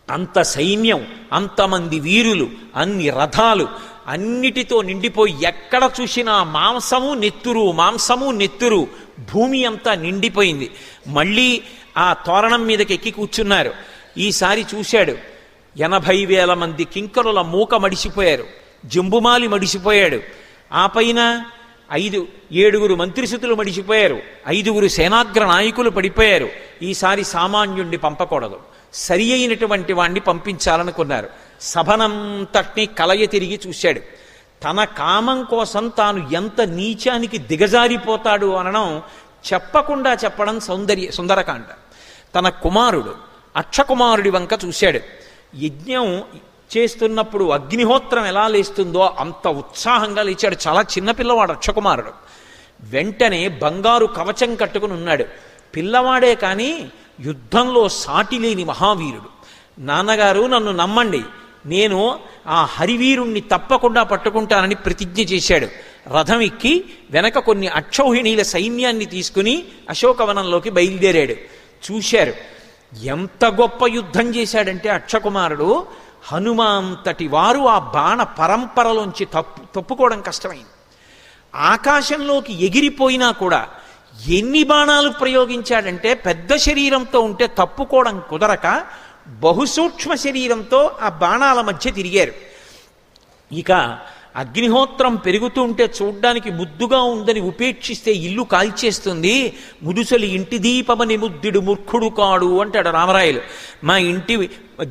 అంత సైన్యం, అంతమంది వీరులు, అన్ని రథాలు అన్నిటితో నిండిపోయి ఎక్కడ చూసినా మాంసము నెత్తురు భూమి అంతా నిండిపోయింది. మళ్ళీ ఆ తోరణం మీదకి ఎక్కి కూర్చున్నారు. ఈసారి చూశాడు, 80,000 మంది కింకరుల మూక మడిసిపోయారు, జంబుమాలి మడిసిపోయాడు. ఆ పైన 7 మంత్రిసుతులు మడిసిపోయారు, 5 సేనాగ్ర నాయకులు పడిపోయారు. ఈసారి సామాన్యుణ్ణి పంపకూడదు, సరి అయినటువంటి వాణ్ణి పంపించాలనుకున్నారు. సభనంతటినీ కలయ తిరిగి చూశాడు. తన కామం కోసం తాను ఎంత నీచానికి దిగజారిపోతాడు అనడం చెప్పకుండా చెప్పడం సుందరకాండ. తన కుమారుడు అక్షకుమారుడి వంక చూశాడు. యజ్ఞం చేస్తున్నప్పుడు అగ్నిహోత్రం ఎలా లేస్తుందో అంత ఉత్సాహంగా లేచాడు. చాలా చిన్నపిల్లవాడు అక్షకుమారుడు. వెంటనే బంగారు కవచం కట్టుకుని ఉన్నాడు. పిల్లవాడే కానీ యుద్ధంలో సాటి లేని మహావీరుడు. నాన్నగారు నన్ను నమ్మండి, నేను ఆ హరివీరుణ్ణి తప్పకుండా పట్టుకుంటానని ప్రతిజ్ఞ చేశాడు. రథం ఎక్కి వెనక కొన్ని అక్షౌహిణీల సైన్యాన్ని తీసుకుని అశోకవనంలోకి బయలుదేరాడు. చూశారు ఎంత గొప్ప యుద్ధం చేశాడంటే అక్షకుమారుడు, హనుమంతటి వారు ఆ బాణ పరంపరలోంచి తప్పుకోవడం కష్టమైంది. ఆకాశంలోకి ఎగిరిపోయినా కూడా ఎన్ని బాణాలు ప్రయోగించాడంటే పెద్ద శరీరంతో ఉంటే తప్పుకోవడం కుదరక బహుసూక్ష్మ శరీరంతో ఆ బాణాల మధ్య తిరిగారు. ఇక అగ్నిహోత్రం పెరుగుతూ ఉంటే చూడ్డానికి ముద్దుగా ఉందని ఉపేక్షిస్తే ఇల్లు కాల్చేస్తుంది. ముదుసలి ఇంటి దీపమని ముద్దుడు మూర్ఖుడు కాడు అంటాడు రామరాయలు. మా ఇంటి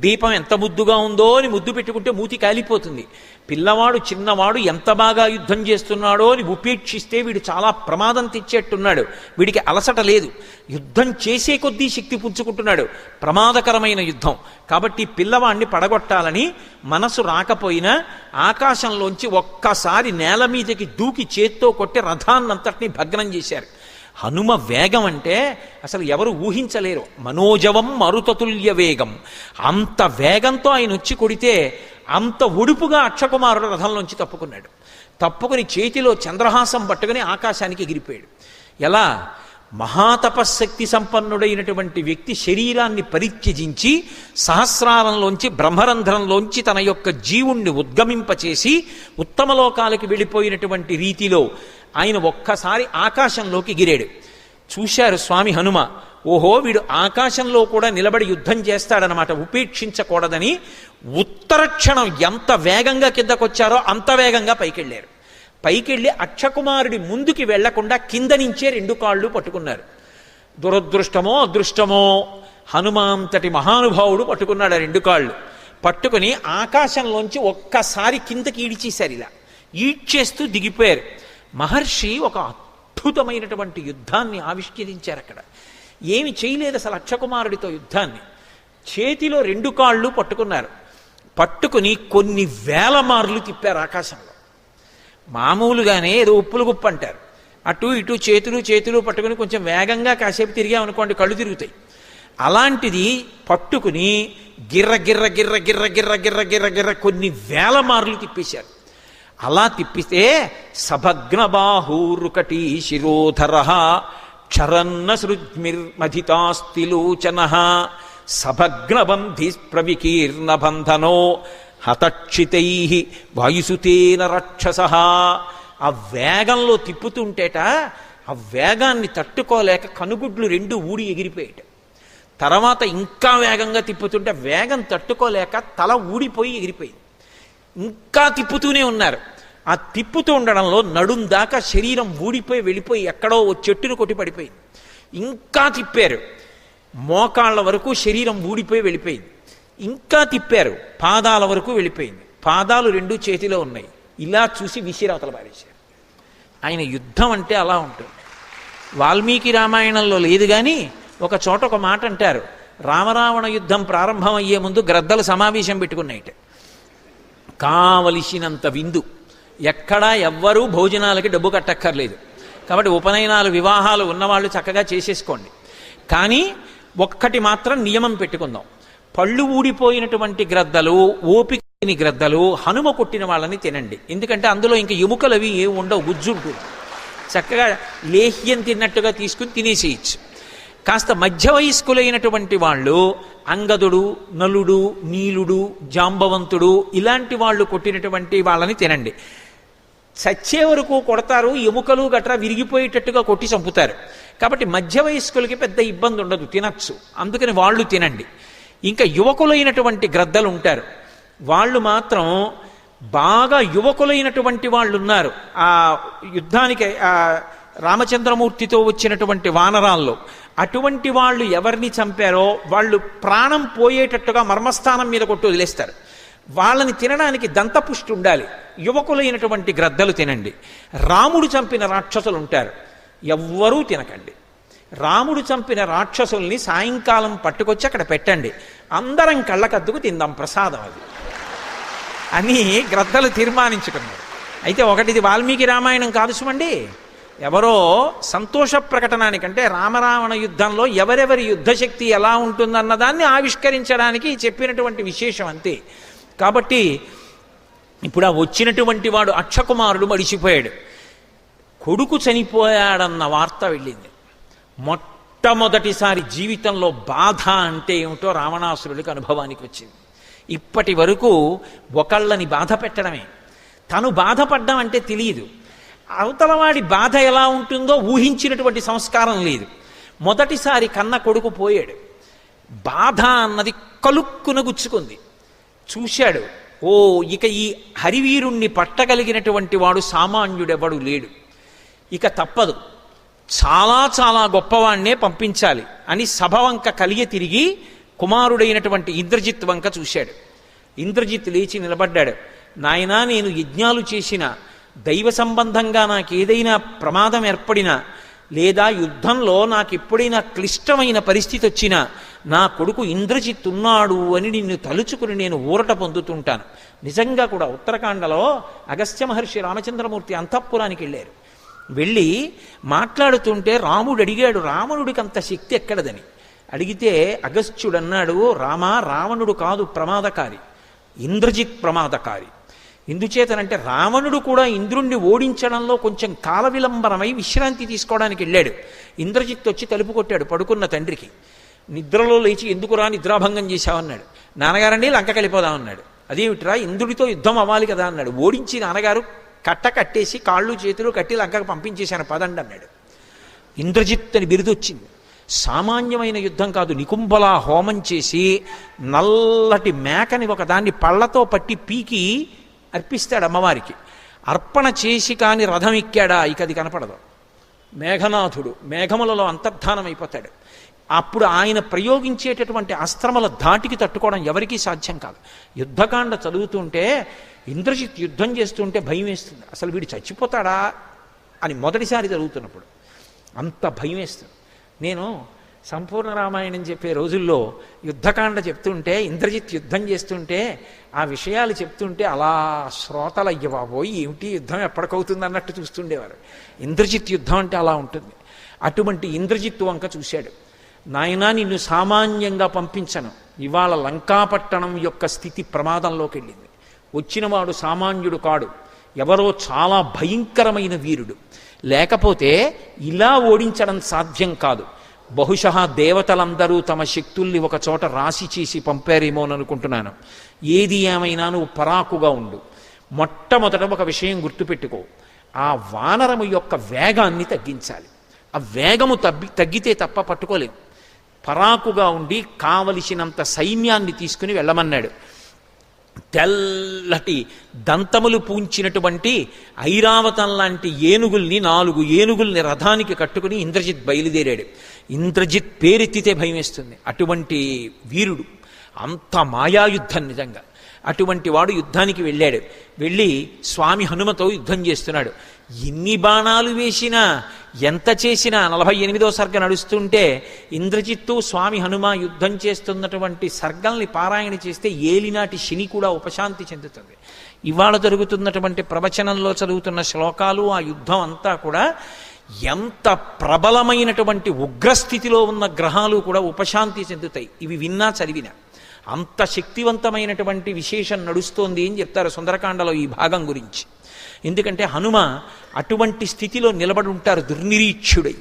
దీపం ఎంత ముద్దుగా ఉందో అని ముద్దు పెట్టుకుంటే మూతి కాలిపోతుంది. పిల్లవాడు చిన్నవాడు ఎంత బాగా యుద్ధం చేస్తున్నాడో అని ఉపేక్షిస్తే వీడు చాలా ప్రమాదం తెచ్చేట్టున్నాడు. వీడికి అలసట లేదు, యుద్ధం చేసే కొద్దీ శక్తి పుంజుకుంటున్నాడు. ప్రమాదకరమైన యుద్ధం కాబట్టి పిల్లవాడిని పడగొట్టాలని మనసు రాకపోయినా ఆకాశంలోంచి ఒక్కసారి నేల మీదకి దూకి చేత్తో కొట్టి రథాన్నంతటినీ భగ్నం చేశారు. హనుమ వేగం అంటే అసలు ఎవరు ఊహించలేరు. మనోజవం మరుతతుల్య వేగం. అంత వేగంతో ఆయన వచ్చి కొడితే అంత ఒడుపుగా అక్షకుమారుడు రథంలోంచి తప్పుకున్నాడు. తప్పుకుని చేతిలో చంద్రహాసం పట్టుకుని ఆకాశానికి ఎగిరిపోయాడు. ఎలా? మహాతపశక్తి సంపన్నుడైనటువంటి వ్యక్తి శరీరాన్ని పరిత్యజించి సహస్రారంలోంచి బ్రహ్మరంధ్రంలోంచి తన యొక్క జీవుణ్ణి ఉద్గమింపచేసి ఉత్తమ లోకాలకి వెళ్ళిపోయినటువంటి రీతిలో ఆయన ఒక్కసారి ఆకాశంలోకి ఎగిరాడు. చూశారు స్వామి హనుమ, ఓహో వీడు ఆకాశంలో కూడా నిలబడి యుద్ధం చేస్తాడనమాట, ఉపేక్షించకూడదని ఉత్తర క్షణం ఎంత వేగంగా కిందకొచ్చారో అంత వేగంగా పైకెళ్ళారు. పైకెళ్ళి అక్షకుమారుడి ముందుకి వెళ్లకుండా కింద నుంచే 2 కాళ్ళు పట్టుకున్నారు. దురదృష్టమో అదృష్టమో హనుమంతటి మహానుభావుడు పట్టుకున్నాడు ఆ 2 కాళ్ళు. పట్టుకుని ఆకాశంలోంచి ఒక్కసారి కిందకి ఈడ్చేశారు. ఇలా ఈడ్చేస్తూ దిగిపోయారు. మహర్షి ఒక అద్భుతమైనటువంటి యుద్ధాన్ని ఆవిష్కరించారు. అక్కడ ఏమి చేయలేదు అసలు అక్షకుమారుడితో యుద్ధాన్ని. చేతిలో 2 కాళ్ళు పట్టుకున్నారు. పట్టుకుని కొన్ని వేల మార్లు తిప్పారు ఆకాశంలో. మామూలుగానే ఏదో ఉప్పులు గుప్పు అంటారు, అటు ఇటు చేతులు పట్టుకుని కొంచెం వేగంగా కాసేపు తిరిగామనుకోండి కళ్ళు తిరుగుతాయి. అలాంటిది పట్టుకుని గిర్ర గిర్ర గిర్ర గిర్ర గిర్ర గిర్ర గిర్ర గిర్ర కొన్ని వేల మార్లు తిప్పేశారు. అలా తిప్పితే సభగ్నబాహూరుకటీ శిరోధర క్షరన్న సృజ్మిర్మధితాస్తిలోచన సభగ్నబంధి ప్రవికీర్ణ బంధనో హతక్షితై వాయుసుతేన రక్షస. ఆ వేగంలో తిప్పుతుంటేట ఆ వేగాన్ని తట్టుకోలేక కనుగుడ్లు 2 ఊడి ఎగిరిపోయేట. తర్వాత ఇంకా వేగంగా తిప్పుతుంటే వేగం తట్టుకోలేక తల ఊడిపోయి ఎగిరిపోయింది. ఇంకా తిప్పుతూనే ఉన్నారు. ఆ తిప్పుతూ ఉండడంలో నడుం దాకా శరీరం ఊడిపోయి వెళ్ళిపోయి ఎక్కడో చెట్టును కొట్టి పడిపోయింది. ఇంకా తిప్పారు, మోకాళ్ళ వరకు శరీరం ఊడిపోయి వెళ్ళిపోయింది. ఇంకా తిప్పారు, పాదాల వరకు వెళ్ళిపోయింది. పాదాలు 2 చేతిలో ఉన్నాయి. ఇలా చూసి విసిరావతల పారేశారు. ఆయన యుద్ధం అంటే అలా ఉంటుంది. వాల్మీకి రామాయణంలో లేదు కానీ ఒక చోట ఒక మాట అంటారు, రామరావణ యుద్ధం ప్రారంభం అయ్యే ముందు గ్రద్దలు సమావేశం పెట్టుకున్నాయిట. కావలసినంత విందు, ఎక్కడా ఎవ్వరూ భోజనాలకి డబ్బు కట్టక్కర్లేదు. కాబట్టి ఉపనయనాలు వివాహాలు ఉన్నవాళ్ళు చక్కగా చేసేసుకోండి. కానీ ఒక్కటి మాత్రం నియమం పెట్టుకుందాం, పళ్ళు ఊడిపోయినటువంటి గ్రద్దలు, ఓపికని గ్రద్దలు, హనుమ కొట్టిన వాళ్ళని తినండి. ఎందుకంటే అందులో ఇంకా ఎముకలు అవి ఏమి ఉండవు, గుజ్జుంటుంది. చక్కగా లేహ్యం తిన్నట్టుగా తీసుకుని తినేసేయచ్చు. కాస్త మధ్య వయస్కులైనటువంటి వాళ్ళు అంగదుడు, నలుడు, నీలుడు, జాంబవంతుడు ఇలాంటి వాళ్ళు కొట్టినటువంటి వాళ్ళని తినండి. చచ్చే వరకు కొడతారు, ఎముకలు గట్రా విరిగిపోయేటట్టుగా కొట్టి చంపుతారు. కాబట్టి మధ్య వయస్కులకి పెద్ద ఇబ్బంది ఉండదు, తినచ్చు. అందుకని వాళ్ళు తినండి. ఇంకా యువకులైనటువంటి గ్రద్దలు ఉంటారు, వాళ్ళు మాత్రం బాగా యువకులైనటువంటి వాళ్ళు ఉన్నారు. ఆ యుద్ధానికి రామచంద్రమూర్తితో వచ్చినటువంటి వానరాల్లో అటువంటి వాళ్ళు ఎవరిని చంపారో వాళ్ళు ప్రాణం పోయేటట్టుగా మర్మస్థానం మీద కొట్టి వదిలేస్తారు. వాళ్ళని తినడానికి దంతపుష్టి ఉండాలి, యువకులైనటువంటి గ్రద్దలు తినండి. రాముడు చంపిన రాక్షసులు ఉంటారు, ఎవ్వరూ తినకండి. రాముడు చంపిన రాక్షసుల్ని సాయంకాలం పట్టుకొచ్చి అక్కడ పెట్టండి, అందరం కళ్ళకద్దుకు తిందాం, ప్రసాదం అది అని గ్రద్దలు తీర్మానించుకున్నారు. అయితే ఒకటిది వాల్మీకి రామాయణం కాదు సుమండి, ఎవరో సంతోష ప్రకటనానికంటే రామరావణ యుద్ధంలో ఎవరెవరి యుద్ధశక్తి ఎలా ఉంటుందన్నదాన్ని ఆవిష్కరించడానికి చెప్పినటువంటి విశేషం అంతే. కాబట్టి ఇప్పుడు ఆ వచ్చినటువంటి వాడు అక్షకుమారుడు మడిచిపోయాడు. కొడుకు చనిపోయాడన్న వార్త వెళ్ళింది. మొట్టమొదటిసారి జీవితంలో బాధ అంటే ఏమిటో రావణాసురుడికి అనుభవానికి వచ్చింది. ఇప్పటి వరకు ఒకళ్ళని బాధ పెట్టడమే, తను బాధపడ్డం అంటే తెలియదు, అవతలవాడి బాధ ఎలా ఉంటుందో ఊహించినటువంటి సంస్కారం లేదు. మొదటిసారి కన్న కొడుకు పోయాడు, బాధ అన్నది కలుక్కున గుచ్చుకుంది. చూశాడు, ఓ ఇక ఈ హరివీరుణ్ణి పట్టగలిగినటువంటి వాడు సామాన్యుడెవడు లేడు, ఇక తప్పదు, చాలా చాలా గొప్పవాణ్ణే పంపించాలి అని సభ వంక కలిగి తిరిగి కుమారుడైనటువంటి ఇంద్రజిత్ వంక చూశాడు. ఇంద్రజిత్ లేచి నిలబడ్డాడు. నాయనా, నేను యజ్ఞాలు చేసిన, దైవ సంబంధంగా నాకు ఏదైనా ప్రమాదం ఏర్పడినా, లేదా యుద్ధంలో నాకు ఎప్పుడైనా క్లిష్టమైన పరిస్థితి వచ్చినా నా కొడుకు ఇంద్రజిత్ ఉన్నాడు అని నిన్ను తలుచుకుని నేను ఊరట పొందుతుంటాను. నిజంగా కూడా ఉత్తరాఖండలో అగస్త్య మహర్షి రామచంద్రమూర్తి అంతఃపురానికి వెళ్ళారు. వెళ్ళి మాట్లాడుతుంటే రాముడు అడిగాడు, రావణుడికి అంత శక్తి ఎక్కడదని. అడిగితే అగస్త్యుడు అన్నాడు, రావణుడు కాదు ప్రమాదకారి, ఇంద్రజిత్ ప్రమాదకారి. ఎందుచేతనంటే రావణుడు కూడా ఇంద్రుణ్ణి ఓడించడంలో కొంచెం కాల విలంబనమై విశ్రాంతి తీసుకోవడానికి వెళ్ళాడు. ఇంద్రజిత్ వచ్చి తలుపు కొట్టాడు పడుకున్న తండ్రికి. నిద్రలో లేచి ఎందుకురా నిద్రాభంగం చేశావన్నాడు. నాన్నగారండి లంక వెళ్ళిపోదామన్నాడు. అదేమిట్రా, ఇంద్రుడితో యుద్ధం అవ్వాలి కదా అన్నాడు. ఓడించి నాన్నగారు కట్టేసి కాళ్ళు చేతులు కట్టి లంకకు పంపించేశాను పదండి అన్నాడు. ఇంద్రజిత్ అని బిరుదొచ్చింది. సామాన్యమైన యుద్ధం కాదు, నికుంభలా హోమం చేసి నల్లటి మేకని ఒకదాన్ని పళ్ళతో పట్టి పీకి అర్పిస్తాడు అమ్మవారికి. అర్పణ చేసి కాని రథం ఎక్కాడా ఇక అది కనపడదు. మేఘనాథుడు మేఘములలో అంతర్ధానం అయిపోతాడు. అప్పుడు ఆయన ప్రయోగించేటటువంటి అస్త్రముల ధాటికి తట్టుకోవడం ఎవరికీ సాధ్యం కాదు. యుద్ధకాండ చదువుతుంటే ఇంద్రజిత్ యుద్ధం చేస్తుంటే భయం వేస్తుంది. అసలు వీడు చచ్చిపోతాడా అని మొదటిసారి జరుగుతున్నప్పుడు అంత భయం వేస్తుంది. నేను సంపూర్ణ రామాయణం చెప్పే రోజుల్లో యుద్ధకాండ చెప్తుంటే, ఇంద్రజిత్ యుద్ధం చేస్తుంటే ఆ విషయాలు చెప్తుంటే అలా శ్రోతలు అయ్య బాబోయ్ ఏమిటి యుద్ధం ఎప్పటికవుతుంది అన్నట్టు చూస్తుండేవారు. ఇంద్రజిత్ యుద్ధం అంటే అలా ఉంటుంది. అటువంటి ఇంద్రజిత్ వంక చూశాడు. నాయనా, నిన్ను సామాన్యంగా పంపించను, ఇవాళ లంకాపట్టణం యొక్క స్థితి ప్రమాదంలోకి వెళ్ళింది. వచ్చినవాడు సామాన్యుడు కాడు, ఎవరో చాలా భయంకరమైన వీరుడు, లేకపోతే ఇలా ఓడించడం సాధ్యం కాదు. బహుశः దేవతలందరూ తమ శక్తుల్ని ఒక చోట రాశి చేసి పంపారేమోననుకుంటున్నాను. ఏది ఏమైనా నువ్వు పరాకుగా ఉండు. మొట్టమొదట ఒక విషయం గుర్తుపెట్టుకో, ఆ వానరము యొక్క వేగాన్ని తగ్గించాలి. ఆ వేగము తగ్గితే తప్ప పట్టుకోలేము. పరాకుగా ఉండి కావలసినంత సైన్యాన్ని తీసుకుని వెళ్ళమన్నాడు. తెల్లటి దంతములు పూంచినటువంటి ఐరావతం లాంటి ఏనుగుల్ని 4 ఏనుగుల్ని రథానికి కట్టుకుని ఇంద్రజిత్ బయలుదేరాడు. ఇంద్రజిత్ పేరెత్తితే భయం వేస్తుంది. అటువంటి వీరుడు, అంత మాయాయుద్ధం నిజంగా. అటువంటి వాడు యుద్ధానికి వెళ్ళాడు. వెళ్ళి స్వామి హనుమతో యుద్ధం చేస్తున్నాడు. ఎన్ని బాణాలు వేసినా ఎంత చేసినా 48వ సర్గ నడుస్తుంటే ఇంద్రజిత్తు స్వామి హనుమ యుద్ధం చేస్తున్నటువంటి సర్గల్ని పారాయణ చేస్తే ఏలినాటి శని కూడా ఉపశాంతి చెందుతుంది. ఇవాళ జరుగుతున్నటువంటి ప్రవచనంలో చదువుతున్న శ్లోకాలు, ఆ యుద్ధం అంతా కూడా ఎంత ప్రబలమైనటువంటి ఉగ్రస్థితిలో ఉన్న గ్రహాలు కూడా ఉపశాంతి చెందుతాయి ఇవి విన్నా చదివినా. అంత శక్తివంతమైనటువంటి విశేషం నడుస్తోంది అని చెప్తారు సుందరకాండలో ఈ భాగం గురించి. ఎందుకంటే హనుమ అటువంటి స్థితిలో నిలబడి ఉంటారు దుర్నిరీక్షుడై.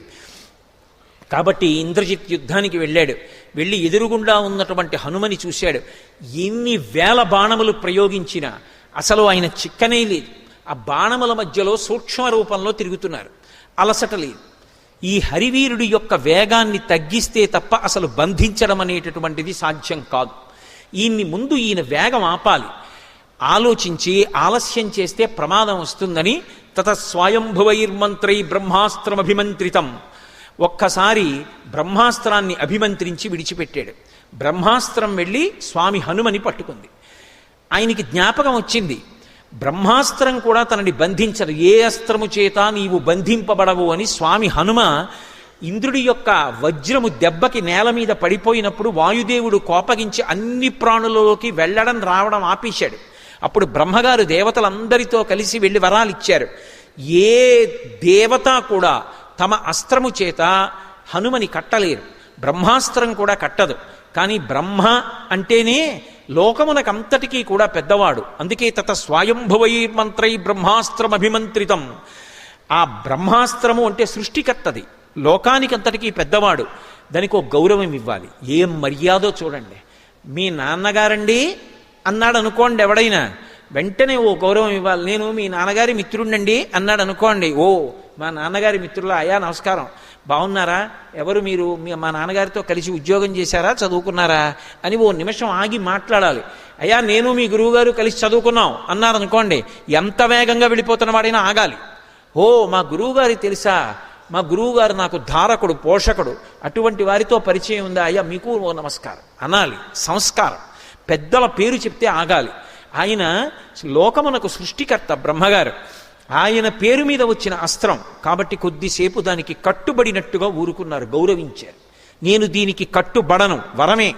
కాబట్టి ఇంద్రజిత్ యుద్ధానికి వెళ్ళాడు. వెళ్ళి ఎదురుగుండా ఉన్నటువంటి హనుమని చూశాడు. ఎన్ని వేల బాణములు ప్రయోగించినా అసలు ఆయన చిక్కనే లేదు. ఆ బాణముల మధ్యలో సూక్ష్మ రూపంలో తిరుగుతున్నారు, అలసట లేదు. ఈ హరివీరుడి యొక్క వేగాన్ని తగ్గిస్తే తప్ప అసలు బంధించడం అనేటటువంటిది సాధ్యం కాదు. ముందు ఈయన వేగం ఆపాలి. ఆలోచించి ఆలస్యం చేస్తే ప్రమాదం వస్తుందని తత స్వయంభువైర్మంత్రై బ్రహ్మాస్త్రమభిమంత్రితం, ఒక్కసారి బ్రహ్మాస్త్రాన్ని అభిమంత్రించి విడిచిపెట్టాడు. బ్రహ్మాస్త్రం వెళ్ళి స్వామి హనుమని పట్టుకుంది. ఆయనకి జ్ఞాపకం వచ్చింది, బ్రహ్మాస్త్రం కూడా తనని బంధించదు, ఏ అస్త్రము చేత నీవు బంధింపబడవు అని స్వామి హనుమ ఇంద్రుడి యొక్క వజ్రము దెబ్బకి నేల మీద పడిపోయినప్పుడు వాయుదేవుడు కోపగించి అన్ని ప్రాణులలోకి వెళ్ళడం రావడం ఆపేశాడు. అప్పుడు బ్రహ్మగారు దేవతలందరితో కలిసి వెళ్ళి వరాలు ఇచ్చారు. ఏ దేవత కూడా తమ అస్త్రము చేత హనుమని కట్టలేరు, బ్రహ్మాస్త్రం కూడా కట్టదు. కానీ బ్రహ్మ అంటేనే లోకమునకంతటికీ కూడా పెద్దవాడు. అందుకే తత స్వయంభువైర్మంత్రై బ్రహ్మాస్త్రమభిమంత్రితం. ఆ బ్రహ్మాస్త్రము అంటే సృష్టికర్తది, లోకానికంతటికీ పెద్దవాడు, దానికి ఒక గౌరవం ఇవ్వాలి. ఏం మర్యాదో చూడండి. మీ నాన్నగారండి అన్నాడు అనుకోండి ఎవడైనా, వెంటనే ఓ గౌరవం ఇవ్వాలి. నేను మీ నాన్నగారి మిత్రుడినండి అన్నాడు అనుకోండి, ఓ మా నాన్నగారి మిత్రుల అయ్యా నమస్కారం, బాగున్నారా, ఎవరు మీరు, మా నాన్నగారితో కలిసి ఉద్యోగం చేశారా, చదువుకున్నారా అని ఓ నిమిషం ఆగి మాట్లాడాలి. అయ్యా నేను మీ గురువుగారు కలిసి చదువుకున్నాం అన్నారు అనుకోండి, ఎంత వేగంగా వెళ్ళిపోతున్న వాడైనా ఆగాలి. ఓ మా గురువుగారి తెలుసా, మా గురువుగారు నాకు ధారకుడు పోషకుడు, అటువంటి వారితో పరిచయం ఉందా, అయ్యా మీకు ఓ నమస్కారం అనాలి. సంస్కారం, పెద్దల పేరు చెప్తే ఆగాలి. ఆయన లోకమునకు సృష్టికర్త బ్రహ్మగారు, ఆయన పేరు మీద వచ్చిన అస్త్రం కాబట్టి కొద్దిసేపు దానికి కట్టుబడినట్టుగా ఊరుకున్నారు, గౌరవించారు. నేను దీనికి కట్టుబడను, వరమే,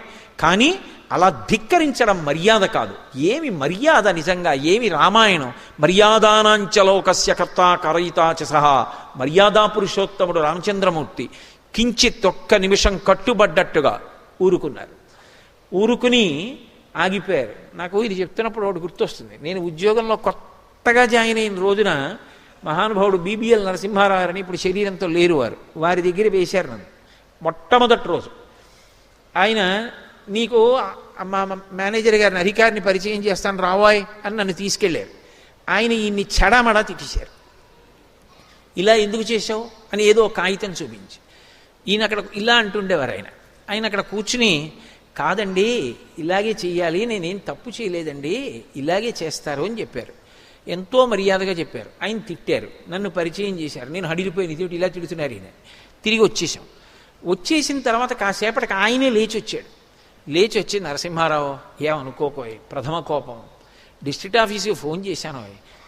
కానీ అలా ధిక్కరించడం మర్యాద కాదు. ఏమి మర్యాద నిజంగా, ఏమి రామాయణం. మర్యాదానాంచలోకస్య కర్త కరయితాచ సహా, మర్యాదా పురుషోత్తముడు రామచంద్రమూర్తి కించిత్ ఒక్క నిమిషం కట్టుబడ్డట్టుగా ఊరుకున్నారు. ఊరుకుని ఆగిపోయారు. నాకు ఇది చెప్తున్నప్పుడు ఒకటి గుర్తొస్తుంది. నేను ఉద్యోగంలో కొత్తగా జాయిన్ అయిన రోజున మహానుభావుడు బీబీఎల్ నరసింహారావు అని, ఇప్పుడు శరీరంతో లేరు వారు, వారి దగ్గర వేశారు నన్ను మొట్టమొదటి రోజు. ఆయన నీకు మా మేనేజర్ గారిని అధికారిని పరిచయం చేస్తాను రావాయ్ అని నన్ను తీసుకెళ్ళారు. ఆయన ఈయన్ని చెడామడా తిట్టేశారు. ఇలా ఎందుకు చేశావు అని ఏదో కాగితం చూపించి, ఈయన అక్కడ ఇలా అంటుండేవారు. ఆయన అక్కడ కూర్చుని, కాదండి ఇలాగే చెయ్యాలి, నేనేం తప్పు చేయలేదండి, ఇలాగే చేస్తారు అని చెప్పారు. ఎంతో మర్యాదగా చెప్పారు. ఆయన తిట్టారు, నన్ను పరిచయం చేశారు. నేను హడిలిపోయిన ఇదేమిటి ఇలా తిడుతున్నారు ఈయన. తిరిగి వచ్చేసాం. వచ్చేసిన తర్వాత కాసేపటికి ఆయనే లేచి వచ్చాడు. లేచి వచ్చి, నరసింహారావు ఏమనుకోకోయ్, ప్రథమ కోపం, డిస్ట్రిక్ట్ ఆఫీస్కి ఫోన్ చేశాను,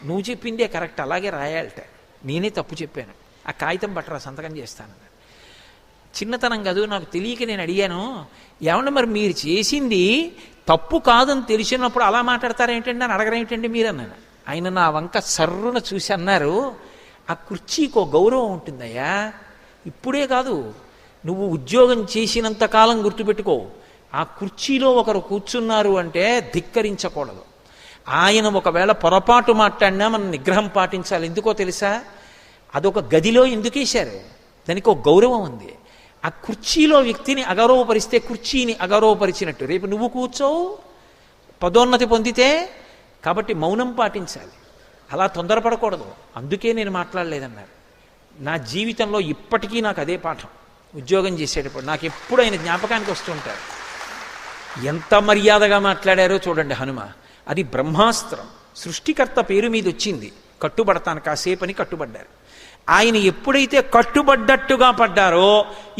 నువ్వు చెప్పిందే కరెక్ట్, అలాగే రాయాలట, నేనే తప్పు చెప్పాను, ఆ కాగితం పట్టరా సంతకం చేస్తాను. చిన్నతనం కాదు, నాకు తెలియక నేను అడిగాను, ఏమన్నా మరి మీరు చేసింది తప్పు కాదని తెలిసినప్పుడు అలా మాట్లాడతారేంటండి అని అడగడం ఏంటండి మీరు అన్నాను. ఆయన నా వంక సర్రున చూసి అన్నారు, ఆ కుర్చీకో గౌరవం ఉంటుందయ్యా, ఇప్పుడే కాదు నువ్వు ఉద్యోగం చేసినంతకాలం గుర్తుపెట్టుకో, ఆ కుర్చీలో ఒకరు కూర్చున్నారు అంటే ధిక్కరించకూడదు. ఆయన ఒకవేళ పొరపాటు మాట్లాడినా మనం నిగ్రహం పాటించాలి. ఎందుకో తెలుసా, అదొక గదిలో ఎందుకేశారు, దానికి ఒక గౌరవం ఉంది. ఆ కుర్చీలో వ్యక్తిని అగౌరవపరిస్తే కుర్చీని అగౌరవపరిచినట్టు. రేపు నువ్వు కూర్చోవు, పదోన్నతి పొందితే. కాబట్టి మౌనం పాటించాలి, అలా తొందరపడకూడదు. అందుకే నేను మాట్లాడలేదన్నారు. నా జీవితంలో ఇప్పటికీ నాకు అదే పాఠం. ఉద్యోగం చేసేటప్పుడు నాకు ఎప్పుడు ఆయన జ్ఞాపకానికి వస్తుంటారు. ఎంత మర్యాదగా మాట్లాడారో చూడండి హనుమ. అది బ్రహ్మాస్త్రం, సృష్టికర్త పేరు మీద వచ్చింది. కట్టుబడతాను కాసేపని కట్టుబడ్డారు. ఆయన ఎప్పుడైతే కట్టుబడ్డట్టుగా పడ్డారో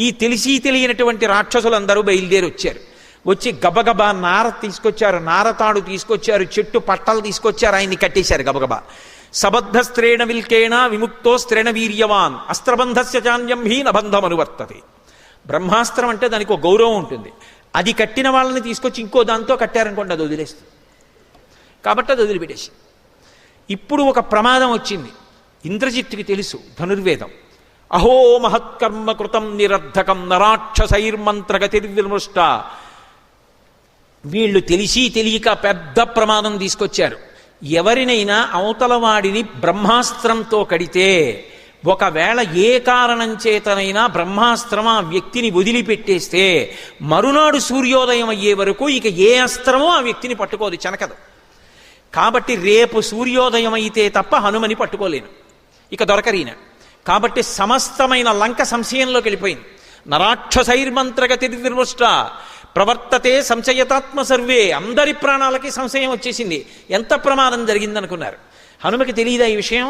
ఈ తెలిసి తెలియనటువంటి రాక్షసులందరూ బయలుదేరి వచ్చారు. వచ్చి గబగబా నార తీసుకొచ్చారు, నారతాడు తీసుకొచ్చారు, చెట్టు పట్టలు తీసుకొచ్చారు, ఆయన్ని కట్టేశారు గబగబా. సబద్ధ స్త్రేణ విల్కేణ విముక్తో స్త్రేణ వీర్యవాన్ అస్త్రబంధస్య చాన్యం హీ నబంధం అనువర్తతే. బ్రహ్మాస్త్రం అంటే దానికి ఒక గౌరవం ఉంటుంది. అది కట్టిన వాళ్ళని తీసుకొచ్చి ఇంకో దాంతో కట్టారనుకోండి, అది వదిలేస్తుంది. కాబట్టి అది వదిలిపెట్టేసి. ఇప్పుడు ఒక ప్రమాదం వచ్చింది. ఇంద్రజిత్తుకి తెలుసు ధనుర్వేదం. అహో మహత్కర్మ కృతం నిరర్ధకం నరాక్షసైర్మంత్రగతిర్విమృష్ట. వీళ్ళు తెలిసి తెలియక పెద్ద ప్రమాదం తీసుకొచ్చారు. ఎవరినైనా అవతల వాడిని బ్రహ్మాస్త్రంతో కడితే, ఒకవేళ ఏ కారణం చేతనైనా బ్రహ్మాస్త్రం ఆ వ్యక్తిని వదిలిపెట్టేస్తే మరునాడు సూర్యోదయం అయ్యే వరకు ఇక ఏ అస్త్రమో ఆ వ్యక్తిని పట్టుకోదు, చెనకదు. కాబట్టి రేపు సూర్యోదయం అయితే తప్ప హనుమని పట్టుకోలేను, ఇక దొరకరీన. కాబట్టి సమస్తమైన లంక సంశయంలోకి వెళ్ళిపోయింది. నరాక్షసైర్మంత్రగతిర్విమృష్ట ప్రవర్తతే సంశయతాత్మ సర్వే. అందరి ప్రాణాలకి సంశయం వచ్చేసింది. ఎంత ప్రమాదం జరిగిందనుకున్నారు? హనుమకి తెలియదా ఈ విషయం?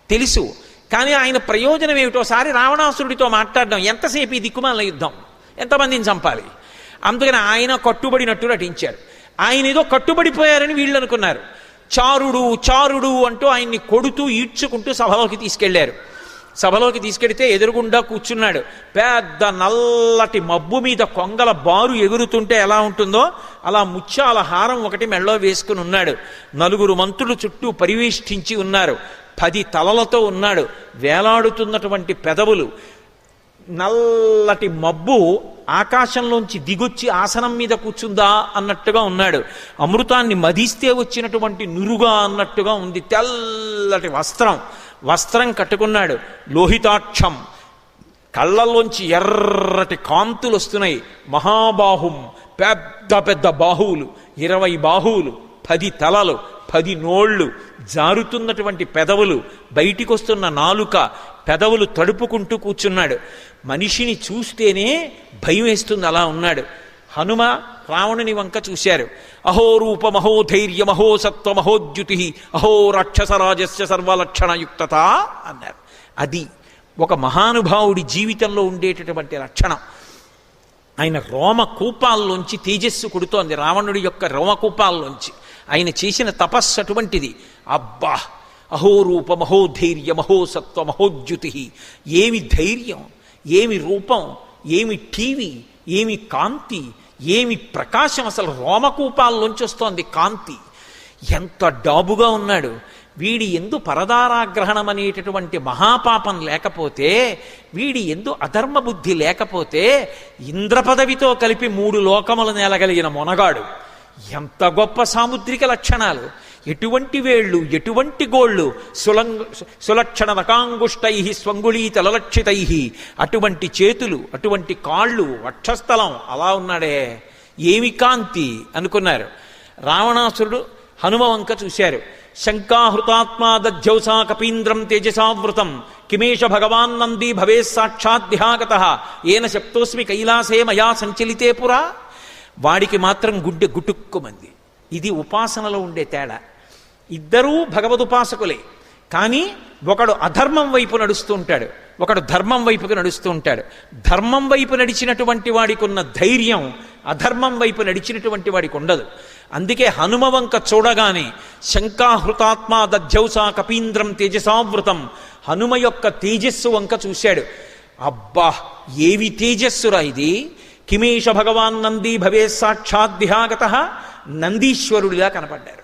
తెలుసు. కానీ ఆయన ప్రయోజనం ఏమిటోసారి రావణాసురుడితో మాట్లాడడం. ఎంతసేపు ఈ దిక్కుమాల యుద్ధం, ఎంతమందిని చంపాలి? అందుకని ఆయన కట్టుబడినట్టు నటించారు. ఆయన ఏదో కట్టుబడిపోయారని వీళ్ళు అనుకున్నారు. చారుడు చారుడు అంటూ ఆయన్ని కొడుతూ ఈడ్చుకుంటూ సభలోకి తీసుకెళ్లారు. సభలోకి తీసుకెడితే ఎదురుగుండా కూర్చున్నాడు. పెద్ద నల్లటి మబ్బు మీద కొంగల బారు ఎగురుతుంటే ఎలా ఉంటుందో అలా ముత్యాల హారం ఒకటి మెళ్ళో వేసుకుని ఉన్నాడు. 4 మంత్రులు చుట్టూ పరివేష్టించి ఉన్నారు. 10 తలలతో ఉన్నాడు. వేలాడుతున్నటువంటి పెదవులు, నల్లటి మబ్బు ఆకాశంలోంచి దిగొచ్చి ఆసనం మీద కూర్చుందా అన్నట్టుగా ఉన్నాడు. అమృతాన్ని మదిస్తే వచ్చినటువంటి నురుగా అన్నట్టుగా ఉంది. తెల్లటి వస్త్రం కట్టుకున్నాడు. లోహితాక్షం, కళ్ళల్లోంచి ఎర్రటి కాంతులు వస్తున్నాయి. మహాబాహుం, పెద్ద పెద్ద బాహువులు, 20 బాహువులు, 10 తలలు, 10 నోళ్ళు, జారుతున్నటువంటి పెదవులు, బయటికొస్తున్న నాలుక, పెదవులు తడుపుకుంటూ కూర్చున్నాడు. మనిషిని చూస్తేనే భయం వేస్తుంది, అలా ఉన్నాడు. హనుమ రావణుని వంక చూశారు. అహో రూపమహో ధైర్యమహో సత్వమహోద్యుతి అహో రాక్షసరాజస్య సర్వలక్షణయుక్తత అన్నారు. అది ఒక మహానుభావుడి జీవితంలో ఉండేటటువంటి లక్షణం. ఆయన రోమకూపాల్లోంచి తేజస్సు కొడుతోంది. రావణుడి యొక్క రోమకూపాల్లోంచి ఆయన చేసిన తపస్సు అటువంటిది. అబ్బా, అహో రూపమహో ధైర్యమహో సత్వమహోద్యుతి. ఏమి ధైర్యం, ఏమి రూపం, ఏమి టీవీ, ఏమి కాంతి, ఏమి ప్రకాశం. అసలు రోమకూపాల్లోంచి వస్తోంది కాంతి. ఎంత డాబుగా ఉన్నాడు. వీడి ఎందు పరదారాగ్రహణం అనేటటువంటి మహాపాపం లేకపోతే, వీడి ఎందు అధర్మ బుద్ధి లేకపోతే, ఇంద్రపదవితో కలిపి 3 లోకములు నేలగలిగిన మొనగాడు. ఎంత గొప్ప సాముద్రిక లక్షణాలు! ఎటువంటి వేళ్ళు, ఎటువంటి గోళ్ళు, సులక్షణ నకాంగుష్టై స్వంగుళీతలలక్షితై, అటువంటి చేతులు, అటువంటి కాళ్ళు, వక్షస్థలం, అలా ఉన్నాడే. ఏమి కాంతి అనుకున్నారు. రావణాసురుడు హనుమ వంక చూశారు. శంకాహృతాత్మా దధ్యౌసా కపీంద్రం తేజసావృతం కిమేష భగవాన్ నంది భవే సాక్షాద్దిహాగత ఏన శప్తోస్మి కైలాసే మయా సంచలితే పురా. వాడికి మాత్రం గుడ్డె గుటుక్కుమంది. ఇది ఉపాసనలో ఉండే తేడా. ఇద్దరూ భగవదుపాసకులే, కానీ ఒకడు అధర్మం వైపు నడుస్తూ ఉంటాడు, ఒకడు ధర్మం వైపుకి నడుస్తూ ఉంటాడు. ధర్మం వైపు నడిచినటువంటి వాడికి ఉన్న ధైర్యం అధర్మం వైపు నడిచినటువంటి వాడికి ఉండదు. అందుకే హనుమ వంక చూడగానే శంకాహృతాత్మా దధ్యౌసా కపీంద్రం తేజసావృతం, హనుమ యొక్క తేజస్సు వంక చూశాడు. అబ్బా, ఏవి తేజస్సురా ఇది! కిమేష భగవాన్ నంది భవే సాక్షాద్దిహాగత. నందీశ్వరుడిగా కనపడ్డారు.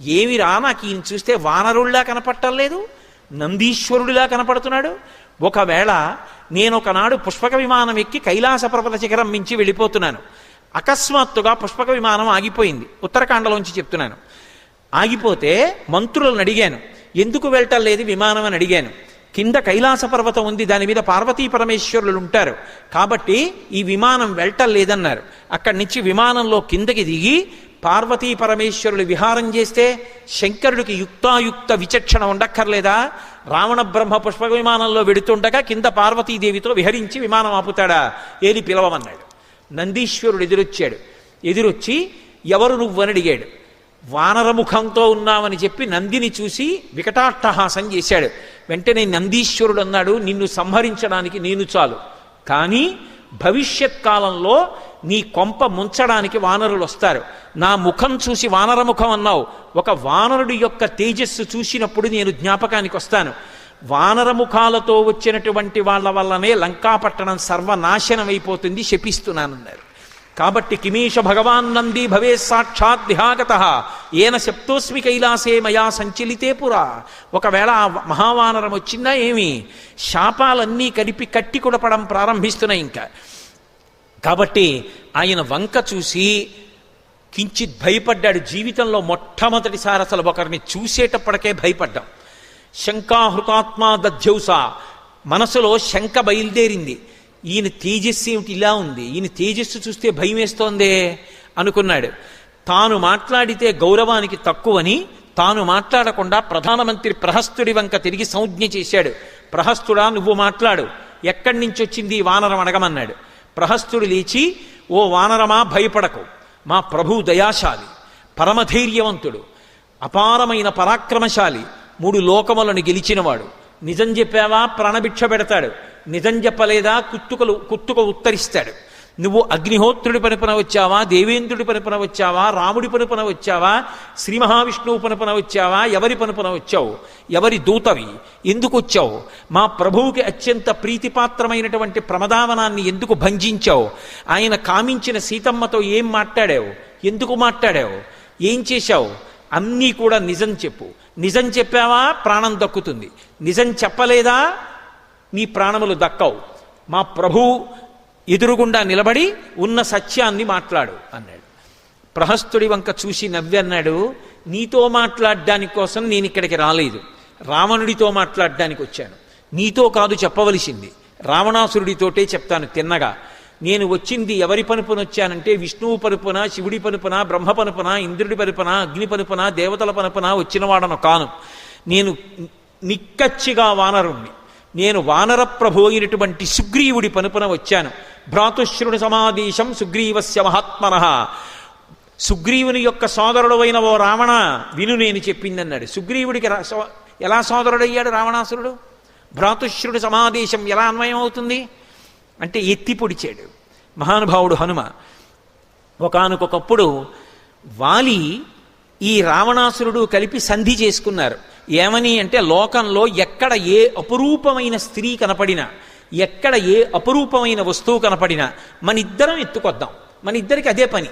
ఏమిరా, నాకు ఈయన చూస్తే వానరుడిలా కనపట్టలేదు, నందీశ్వరుడిలా కనపడుతున్నాడు. ఒకవేళ నేను ఒకనాడు పుష్పక విమానం ఎక్కి కైలాస పర్వత శిఖరం మించి వెళ్ళిపోతున్నాను. అకస్మాత్తుగా పుష్పక విమానం ఆగిపోయింది. ఉత్తరాఖండలోంచి చెప్తున్నాను. ఆగిపోతే మంత్రులను అడిగాను, ఎందుకు వెళ్ళటం లేదు విమానం అని అడిగాను. కింద కైలాస పర్వతం ఉంది, దాని మీద పార్వతీ పరమేశ్వరులు ఉంటారు, కాబట్టి ఈ విమానం వెళ్ళటం లేదన్నారు. అక్కడి నుంచి విమానంలో కిందకి దిగి పార్వతీ పరమేశ్వరులు విహారం చేస్తే శంకరుడికి యుక్తాయుక్త విచక్షణ ఉండక్కర్లేదా? రావణ బ్రహ్మ పుష్పక విమానంలో వెడుతుండగా కింద పార్వతీదేవితో విహరించి విమానం ఆపుతాడా? ఏది పిలవమన్నాడు. నందీశ్వరుడు ఎదురొచ్చాడు. ఎదురొచ్చి ఎవరు నువ్వని అడిగాడు. వానరముఖంతో ఉన్నామని చెప్పి నందిని చూసి వికటాట్టహాసం చేశాడు. వెంటనే నందీశ్వరుడు అన్నాడు, నిన్ను సంహరించడానికి నేను చాలు, కానీ భవిష్యత్ కాలంలో నీ కొంప ముంచడానికి వానరులు వస్తారు. నా ముఖం చూసి వానరముఖం అన్నావు, ఒక వానరుడి యొక్క తేజస్సు చూసినప్పుడు నేను జ్ఞాపకానికి వస్తాను. వానరముఖాలతో వచ్చినటువంటి వాళ్ళ వల్లనే లంకాపట్టణం సర్వనాశనం అయిపోతుంది, శపిస్తున్నానన్నారు. కాబట్టి కిమేష భగవాన్ నంది భవే సాక్షాత్ దిహాగత ఏన శప్తోస్మి కైలాసే మయా సంచలితే పురా. ఒకవేళ ఆ మహావానరం వచ్చిందా ఏమి? శాపాలన్నీ కలిపి కట్టి కొడపడం ప్రారంభిస్తున్నాయి ఇంకా. కాబట్టి ఆయన వంక చూసి కించిత్ భయపడ్డాడు. జీవితంలో మొట్టమొదటిసారి అసలు ఒకరిని చూసేటప్పటికే భయపడ్డాం. శంకాహృతాత్మా దధ్యౌస, మనసులో శంక బయలుదేరింది. ఈయన తేజస్సు ఏమిటి ఇలా ఉంది, ఈయన తేజస్సు చూస్తే భయం వేస్తోందే అనుకున్నాడు. తాను మాట్లాడితే గౌరవానికి తక్కువని తాను మాట్లాడకుండా ప్రధానమంత్రి ప్రహస్తుడి వంక తిరిగి సంజ్ఞ చేశాడు. ప్రహస్తుడా, నువ్వు మాట్లాడు, ఎక్కడి నుంచి వచ్చింది ఈ వానరం అడగమన్నాడు. ప్రహస్తుడు లేచి, ఓ వానరమా, భయపడకు, మా ప్రభు దయాశాలి, పరమధైర్యవంతుడు, అపారమైన పరాక్రమశాలి, 3 లోకములను గెలిచినవాడు. నిజం చెప్పావా ప్రాణభిక్ష పెడతాడు, నిజం చెప్పలేదా కుత్తుక ఉత్తరిస్తాడు. నువ్వు అగ్నిహోత్రుడి పనుపున వచ్చావా, దేవేంద్రుడి పనుపున వచ్చావా, రాముడి పనుపున వచ్చావా, శ్రీ మహావిష్ణువు పనుపున వచ్చావా, ఎవరి పనుపున వచ్చావు, ఎవరి దూతవి, ఎందుకు వచ్చావు, మా ప్రభువుకి అత్యంత ప్రీతిపాత్రమైనటువంటి ప్రమదావనాన్ని ఎందుకు భంజించావు, ఆయన కామించిన సీతమ్మతో ఏం మాట్లాడావు, ఎందుకు మాట్లాడావు, ఏం చేశావు, అన్నీ కూడా నిజం చెప్పు. నిజం చెప్పావా ప్రాణం దక్కుతుంది, నిజం చెప్పలేదా నీ ప్రాణములు దక్కవు. మా ప్రభువు ఎదురుగుండా నిలబడి ఉన్న సత్యాన్ని మాట్లాడు అన్నాడు. ప్రహస్తుడి వంక చూసి నవ్వి అన్నాడు, నీతో మాట్లాడడానికి కోసం నేను ఇక్కడికి రాలేదు, రావణుడితో మాట్లాడడానికి వచ్చాను. నీతో కాదు చెప్పవలసింది, రావణాసురుడితోటే చెప్తాను తిన్నగా. నేను వచ్చింది ఎవరి పనుపున వచ్చానంటే విష్ణువు పనుపున, శివుడి పనుపున, బ్రహ్మ పనుపున, ఇంద్రుడి పనుపున, అగ్ని పనుపున, దేవతల పనుపున వచ్చినవాడను కాను. నేను నిక్కచ్చిగా వానరుణ్ణి. నేను వానర ప్రభు అయినటువంటి సుగ్రీవుడి పనుపున వచ్చాను. భ్రాతుశ్రుని సమాదేశం సుగ్రీవస్య మహాత్మనః. సుగ్రీవుని యొక్క సోదరుడు అయిన ఓ రావణ విను నేను చెప్పిందన్నాడు. సుగ్రీవుడికి ఎలా సోదరుడయ్యాడు రావణాసురుడు? భ్రాతుశ్రుడి సమాదేశం ఎలా అన్వయం అవుతుంది అంటే ఎత్తి పొడిచాడు మహానుభావుడు హనుమ. ఒకానొకప్పుడు వాలి ఈ రావణాసురుడు కలిపి సంధి చేసుకున్నారు. ఏమని అంటే, లోకంలో ఎక్కడ ఏ అపురూపమైన స్త్రీ కనపడినా, ఎక్కడ ఏ అపురూపమైన వస్తువు కనపడినా మన ఇద్దరం ఎత్తుకొద్దాం, మన ఇద్దరికి అదే పని,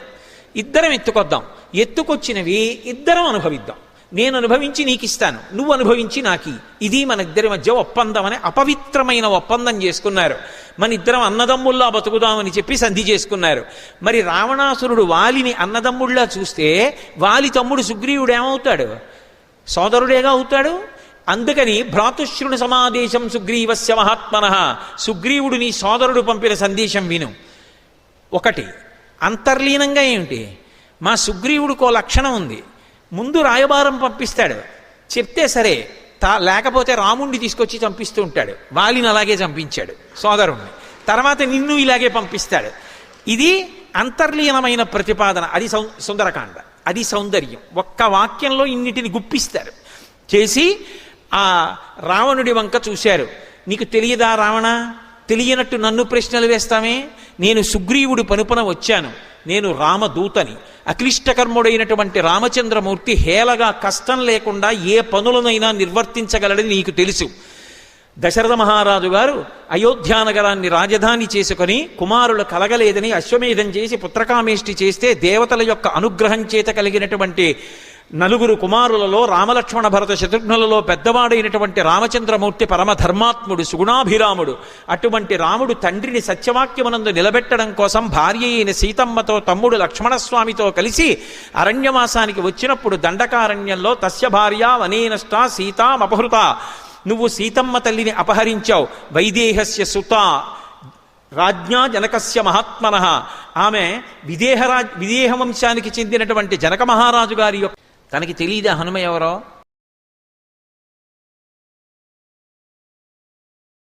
ఇద్దరం ఎత్తుకొద్దాం, ఎత్తుకొచ్చినవి ఇద్దరం అనుభవిద్దాం, నేను అనుభవించి నీకు ఇస్తాను, నువ్వు అనుభవించి నాకి, ఇది మన ఇద్దరి మధ్య ఒప్పందం అని అపవిత్రమైన ఒప్పందం చేసుకున్నారు. మన ఇద్దరం అన్నదమ్ముల్లా బతుకుదామని చెప్పి సంధి చేసుకున్నారు. మరి రావణాసురుడు వాలిని అన్నదమ్ముళ్ళా చూస్తే వాలి తమ్ముడు సుగ్రీవుడు ఏమవుతాడు? సోదరుడేగా అవుతాడు. అందుకని భ్రాతుశ్రుని సమాదేశం సుగ్రీవస్య మహాత్మనః. సుగ్రీవుడు నీ సోదరుడు పంపిన సందేశం విను. ఒకటి అంతర్లీనంగా ఏమిటి, మా సుగ్రీవుడికో లక్షణం ఉంది, ముందు రాయబారం పంపిస్తాడు, చెప్తే సరే, లేకపోతే రాముణ్ణి తీసుకొచ్చి చంపిస్తూ ఉంటాడు. వాలిని అలాగే చంపించాడు సోదరుణ్ణి, తర్వాత నిన్ను ఇలాగే పంపిస్తాడు. ఇది అంతర్లీనమైన ప్రతిపాదన. అది సుందరకాండ, అది సౌందర్యం. ఒక్క వాక్యంలో ఇన్నిటిని గుప్పిస్తారు చేసి ఆ రావణుడి వంక చూశారు. నీకు తెలియదా రావణ, తెలియనట్టు నన్ను ప్రశ్నలు వేస్తామే? నేను సుగ్రీవుడి పనుపున వచ్చాను, నేను రామదూతని. అక్లిష్టకర్ముడైనటువంటి రామచంద్రమూర్తి హేళగా కష్టం లేకుండా ఏ పనులనైనా నిర్వర్తించగలడని నీకు తెలుసు. దశరథ మహారాజు గారు అయోధ్యానగరాన్ని రాజధాని చేసుకొని కుమారులు కలగలేదని అశ్వమేధం చేసి పుత్రకామేష్టి చేస్తే దేవతల యొక్క అనుగ్రహం చేత కలిగినటువంటి నలుగురు కుమారులలో రామలక్ష్మణ భరత శత్రుఘ్నులలో పెద్దవాడైనటువంటి రామచంద్రమూర్తి పరమధర్మాత్ముడు, సుగుణాభిరాముడు. అటువంటి రాముడు తండ్రిని సత్యవాక్యమునందు నిలబెట్టడం కోసం భార్య అయిన సీతమ్మతో తమ్ముడు లక్ష్మణస్వామితో కలిసి అరణ్యవాసానికి వచ్చినప్పుడు దండకారణ్యంలో తస్య భార్య వనేనష్ట సీతామపహృత, నువ్వు సీతమ్మ తల్లిని అపహరించావు, వైదేహస్య సుత రాజ్ఞా జనకస్య మహాత్మనః. ఆమె విదేహ వంశానికి చెందినటువంటి జనక మహారాజు గారి యొక్క, తనకి తెలియదా హనుమ ఎవరో?